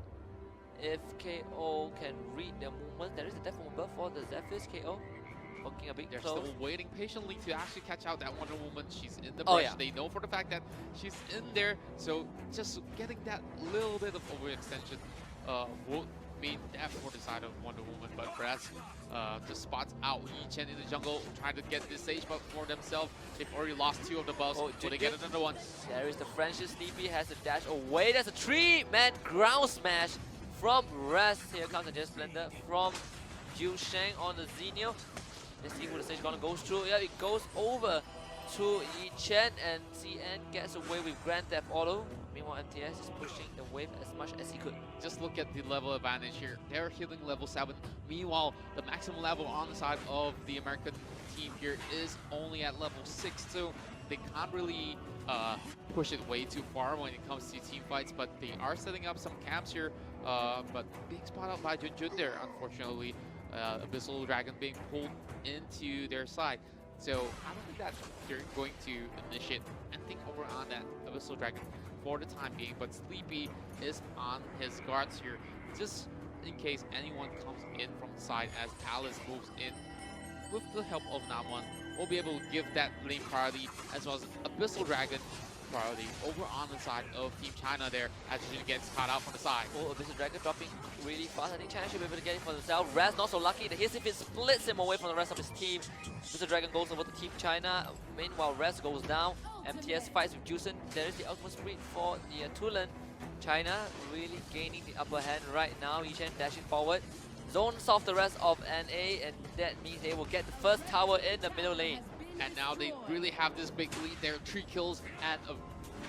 B: if KO can read the movement. There is a death movement for the Zephyr's. KO walking a bit
A: They're
B: close.
A: still waiting patiently to actually catch out that Wonder Woman. She's in the brush. They know for the fact that she's in there, so just getting that little bit of overextension will mean death for the side of Wonder Woman. But Brass just spots out Yi Chen in the jungle, trying to get this stage buff for themselves. They've already lost 2 of the buffs. Will they get another one?
B: There is the French. Sleepy has to dash away. There's a 3-man ground smash from Raz. Here comes the Jet Splendor from Jiu Sheng on the Xenio. Let's see who the stage gonna go through. Yeah, it goes over to Yi Chen, and CN gets away with Grand Theft Auto. Meanwhile, MTS is pushing the wave as much as he could.
A: Just look at the level advantage here. They're healing level 7. Meanwhile, the maximum level on the side of the American team here is only at level 6, so they can't really push it way too far when it comes to team fights, but they are setting up some camps here. But being spotted out by Jun there, unfortunately. Abyssal Dragon being pulled into their side. So I don't think that they're going to initiate anything over on that Abyssal Dragon for the time being, but Sleepy is on his guards here, just in case anyone comes in from the side as Alice moves in. With the help of Nan1, we'll be able to give that lane priority as well as Abyssal Dragon priority over on the side of Team China there as Jun gets caught out from the side.
B: Abyssal Dragon dropping really fast. I think China should be able to get it for themselves. Raz not so lucky. The hit if it splits him away from the rest of his team. Abyssal Dragon goes over to Team China. Meanwhile, Raz goes down. MTS fights with Jusen. There is the ultimate sprint for the Tulan. China really gaining the upper hand right now. Yi Chen dashing forward. Zones off the rest of NA, and that means they will get the first tower in the middle lane.
A: And now they really have this big lead there. 3 kills and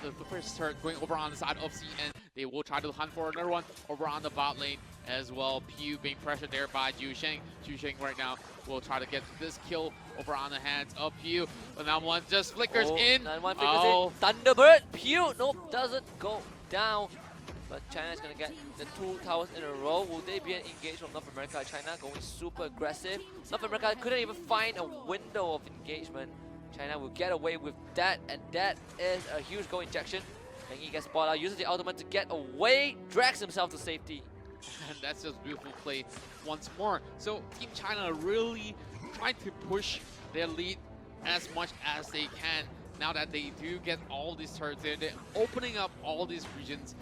A: the first turret going over on the side of CN. They will try to hunt for another one over on the bot lane as well. Pew being pressured there by Jiu Sheng. Jiu Sheng right now will try to get this kill over on the hands of Pew. But now one just flickers in.
B: Nan1 flickers in. Thunderbird. Pew, nope, doesn't go down. But China is going to get the 2 towers in a row. Will they be an engage from North America? China going super aggressive. North America couldn't even find a window of engagement. China will get away with that, and that is a huge goal injection. Mengi gets spotted out, uses the ultimate to get away, drags himself to safety.
A: And that's just beautiful play once more. So Team China really trying to push their lead as much as they can. Now that they do get all these turrets there, they're opening up all these regions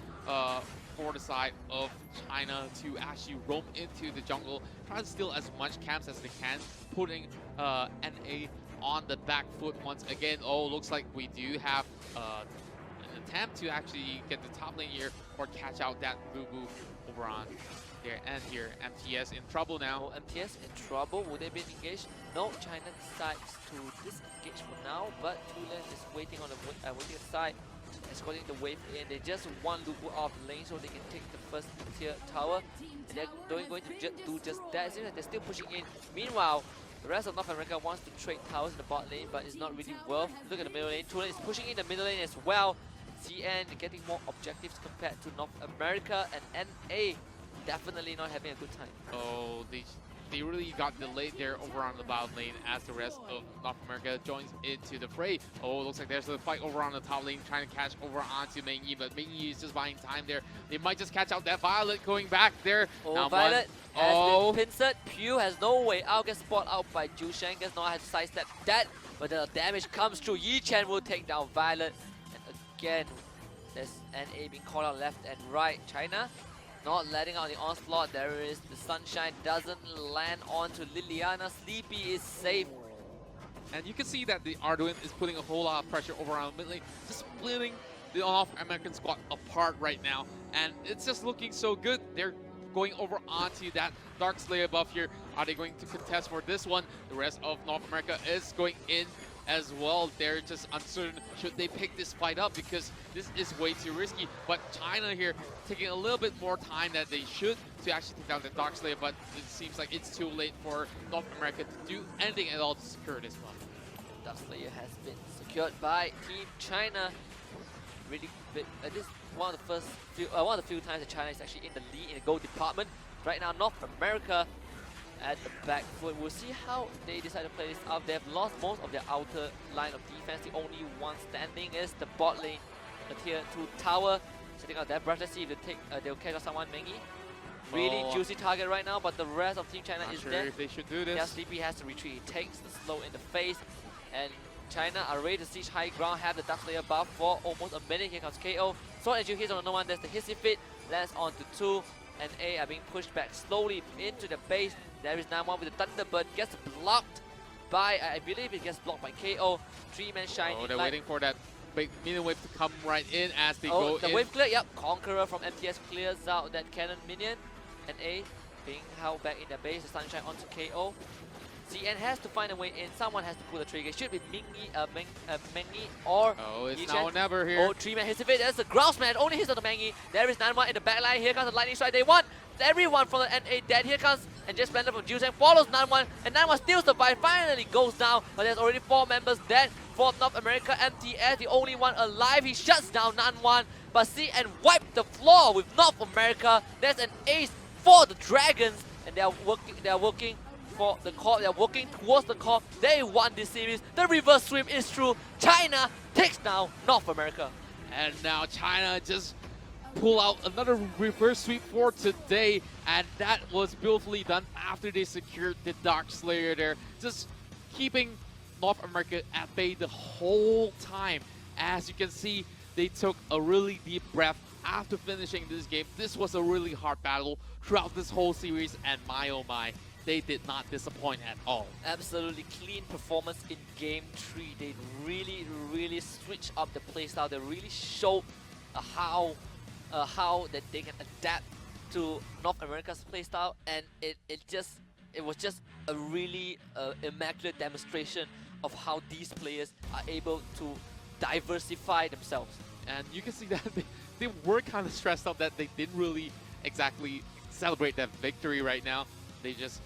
A: for the side of China to actually roam into the jungle, try to steal as much camps as they can, putting NA on the back foot once again. Oh, looks like we do have an attempt to actually get the top lane here or catch out that Boo-Boo over on their end here. MTS in trouble now.
B: MTS in trouble. Will they be engaged? No, China decides to disengage for now, but Tulan is waiting on the waiting aside, escorting the wave in. They just want Lubu off the lane so they can take the first tier tower. And they're going to do just that. It seems like they're still pushing in. Meanwhile, the rest of North America wants to trade towers in the bot lane, but it's not really worth. Look at the middle lane. Tulan is pushing in the middle lane as well. CN getting more objectives compared to North America, and NA definitely not having a good time.
A: Oh, they really got delayed there over on the bottom lane as the rest of North America joins into the fray. Oh, looks like there's a fight over on the top lane trying to catch over onto Mengi, but Mengi is just buying time there. They might just catch out that Violet going back there.
B: Oh,
A: now
B: Violet has been pincered. Pew has no way out, gets spot out by Jiu Sheng, does not have to sidestep that, but the damage comes through. Yi Chen will take down Violet, and again, there's NA being called out left and right. China not letting out the onslaught. There is the sunshine, doesn't land onto Liliana. Sleepy is safe.
A: And you can see that the Arduin is putting a whole lot of pressure over on mid lane, just splitting the North American squad apart right now. And it's just looking so good. They're going over onto that Dark Slayer buff here. Are they going to contest for this one? The rest of North America is going in as well. They're just uncertain should they pick this fight up because this is way too risky. But China here taking a little bit more time than they should to actually take down the Dark Slayer, but it seems like it's too late for North America to do anything at all to secure this one.
B: Dark Slayer has been secured by Team China. Really big. This is one of the few times that China is actually in the lead in the gold department. Right now, North America at the back foot. We'll see how they decide to play this out. They have lost most of their outer line of defense. The only one standing is the bot lane, the tier 2 tower. Setting out their breath. Let's see if they'll catch out someone. Mengi. Really juicy target right now, but the rest of Team China is
A: sure
B: dead.
A: If they should do this.
B: Yeah, Sleepy has to retreat. He takes the slow in the face, and China are ready to siege high ground. Have the Dark Slayer buff for almost a minute. Here comes KO. Sword Edge hits on no one. There's the Hissy Fit. Lands on to 2. And A are being pushed back slowly into the base. There is Namwan with the Thunderbird. Gets blocked by, I believe it gets blocked by KO. 3-man Shiny.
A: Oh, they're waiting for that big minion wave to come right in as they go in.
B: The wave clear, yep. Conqueror from MTS clears out that cannon minion. And A being held back in their base. The Sunshine onto KO. CN has to find a way in. Someone has to pull the trigger. It should be Mengi or
A: oh, it's
B: Yichan.
A: now or never here.
B: Oh, 3-man hits it. There's the ground smash. Only hits on the Mengi. There is Nanma in the back line. Here comes the lightning strike. They want everyone from the NA dead. Here comes and just Splendor from Jusang follows Nanwan, and Nanwan still survives. Finally goes down, but there's already 4 members dead for North America. MTS, the only one alive. He shuts down Nanwan, but CN wiped the floor with North America. There's an ace for the Dragons, and they are working for the core. They're working towards the core. They won this series. The reverse sweep is true. China takes down North America.
A: And now China just pull out another reverse sweep for today, and that was beautifully done after they secured the Dark Slayer there, just keeping North America at bay the whole time. As you can see, they took a really deep breath after finishing this game. This was a really hard battle throughout this whole series, and my oh my, they did not disappoint at all.
B: Absolutely clean performance in Game 3. They really switched up the playstyle. They really showed how that they can adapt to North America's playstyle, and it was just a really immaculate demonstration of how these players are able to diversify themselves.
A: And you can see that they were kind of stressed out that they didn't really exactly celebrate that victory right now. They just,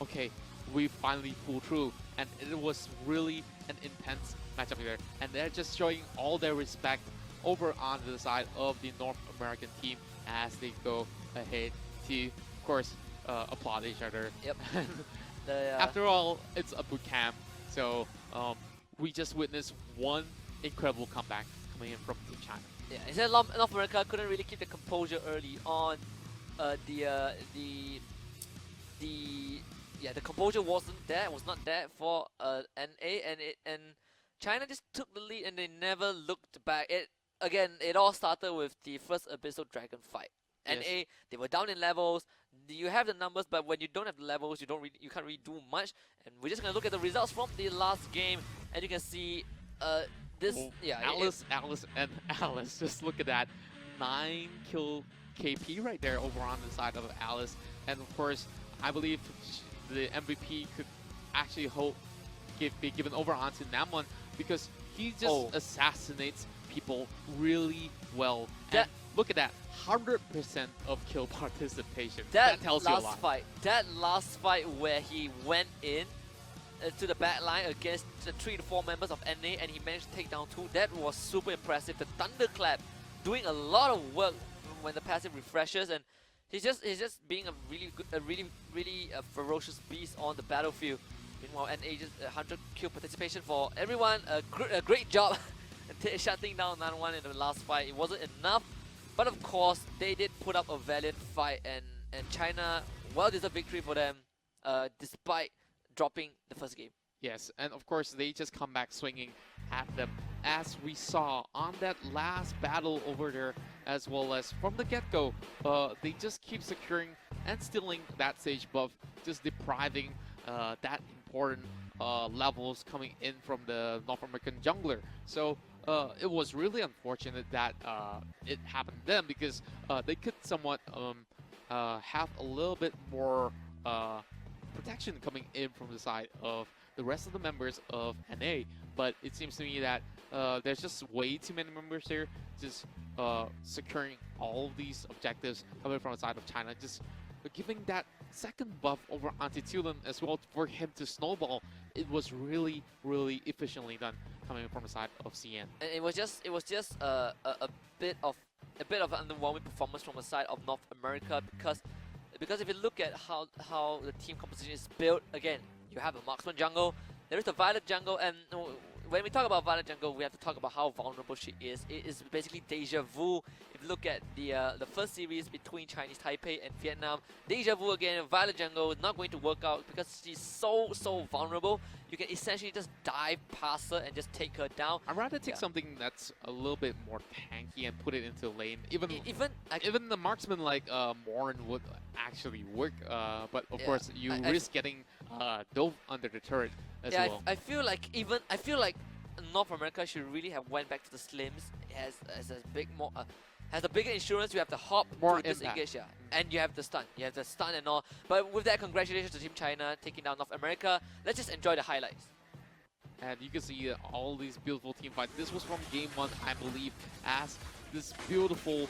A: okay, we finally pulled through, and it was really an intense matchup here. And they're just showing all their respect over on the side of the North American team as they go ahead to, of course, applaud each other.
B: Yep.
A: After all, it's a boot camp, so we just witnessed one incredible comeback coming in from Team China.
B: Yeah, instead North America couldn't really keep the composure early on. The composure was not there for NA, and China just took the lead and they never looked back. It all started with the first Abyssal Dragon fight.
A: Yes.
B: NA, they were down in levels. You have the numbers, but when you don't have the levels, you can't really do much. And we're just gonna look at the results from the last game, and you can see
A: Alice and Alice. Just look at that, 9 kill KP right there over on the side of Alice, and of course, I believe the MVP could actually be given over onto Namwan because he just assassinates people really well. And look at that, 100% of kill participation. That tells you a lot.
B: That last fight where he went in to the back line against the 3 to 4 members of NA and he managed to take down 2, that was super impressive. The Thunderclap doing a lot of work when the passive refreshes, and he's just being a really ferocious beast on the battlefield. Meanwhile, NA just 100 kill participation for everyone. A great job shutting down Nanwan in the last fight. It wasn't enough, but of course they did put up a valiant fight, and China, well-deserved victory for them, despite dropping the first game.
A: Yes, and of course they just come back swinging at them, as we saw on that last battle over there, as well as from the get-go. They just keep securing and stealing that stage buff, just depriving that important levels coming in from the North American jungler. So it was really unfortunate that it happened to them, because they could somewhat have a little bit more protection coming in from the side of the rest of the members of NA, but it seems to me that there's just way too many members here, just securing all of these objectives coming from the side of China, just giving that second buff over onto Tulin as well for him to snowball. It was really, really efficiently done coming from the side of CN.
B: And it was just a bit of an underwhelming performance from the side of North America, because if you look at how the team composition is built, again, you have a marksman jungle, there is the Violet jungle, and when we talk about Violet jungle, we have to talk about how vulnerable she is. It is basically deja vu. If you look at the first series between Chinese Taipei and Vietnam, deja vu again, Violet jungle is not going to work out because she's so vulnerable. You can essentially just dive past her and just take her down.
A: I'd rather take something that's a little bit more tanky and put it into lane. Even the marksman like Morin would actually work, but of course you risk getting dove under the turret as well.
B: I feel like North America should really have went back to the slims. Has a bigger insurance. You have the hop
A: more
B: to disengage, and you have the stun. You have the stun and all. But with that, congratulations to Team China taking down North America. Let's just enjoy the highlights.
A: And you can see all these beautiful team fights. This was from game 1, I believe, as this beautiful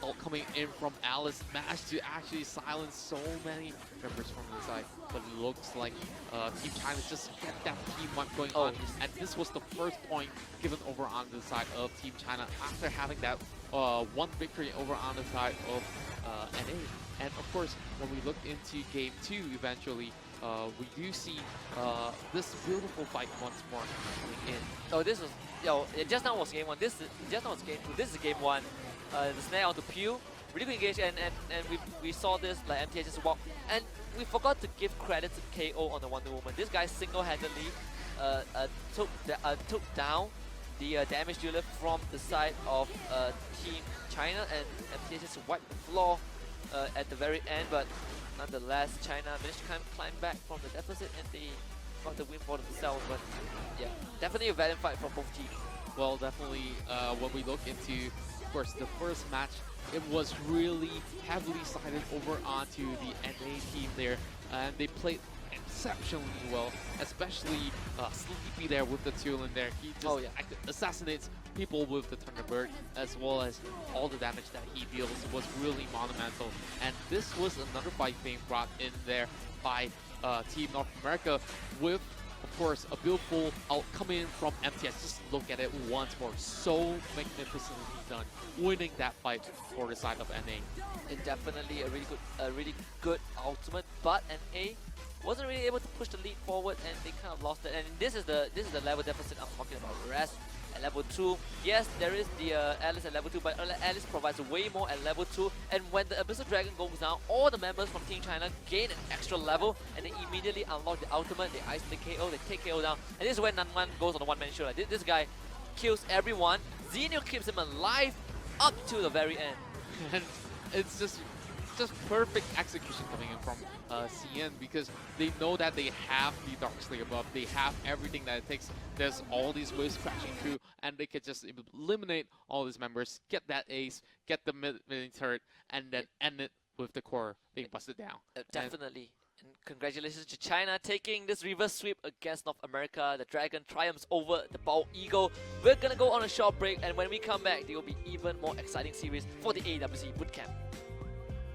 A: ult coming in from Alice managed to actually silence so many members from the side. But it looks like Team China just get that team wipe going on. And this was the first point given over on the side of Team China after having that one victory over on the side of NA. And of course, when we look into game 2 eventually, we do see this beautiful fight once more coming in.
B: Oh, this was, just now was game 1. Just now was game 2. This is game 1. The snare onto Pew, really good engage, and we saw this like MTS just walk, and we forgot to give credit to KO on the Wonder Woman. This guy single-handedly took down the damage dealer from the side of Team China, and MTS just wiped the floor at the very end, but nonetheless, China managed to climb back from the deficit and they got the win for themselves. But yeah, definitely a valiant fight from both teams.
A: Well, definitely when we look into, of course, the first match, it was really heavily sided over onto the NA team there, and they played exceptionally well, especially Sleepy there with the Tulin there. He just assassinates people with the Thunderbird, as well as all the damage that he deals was really monumental. And this was another fight being brought in there by Team North America with, of course, a beautiful ult coming in from MTS. Just look at it once more. So magnificently done, winning that fight for the side of NA.
B: It's definitely a really good ultimate, but NA wasn't really able to push the lead forward, and they kind of lost it. And this is the level deficit I'm talking about. Whereas at level 2, yes, there is the Alice at level 2, but Alice provides way more at level 2. And when the Abyssal Dragon goes down, all the members from Team China gain an extra level, and they immediately unlock the ultimate. They ice the KO, they take KO down, and this is when Nanman goes on the one-man show. Like, this guy kills everyone. Xenio keeps him alive up to the very end.
A: And it's just perfect execution coming in from CN, because they know that they have the Dark Slayer above, they have everything that it takes. There's all these waves crashing through, and they can just eliminate all these members, get that ace, get the mid turret, and then end it with the core being busted down.
B: Definitely. And congratulations to China taking this reverse sweep against North America. The Dragon triumphs over the Bald Eagle. We're gonna go on a short break, and when we come back, there will be even more exciting series for the AWC Bootcamp.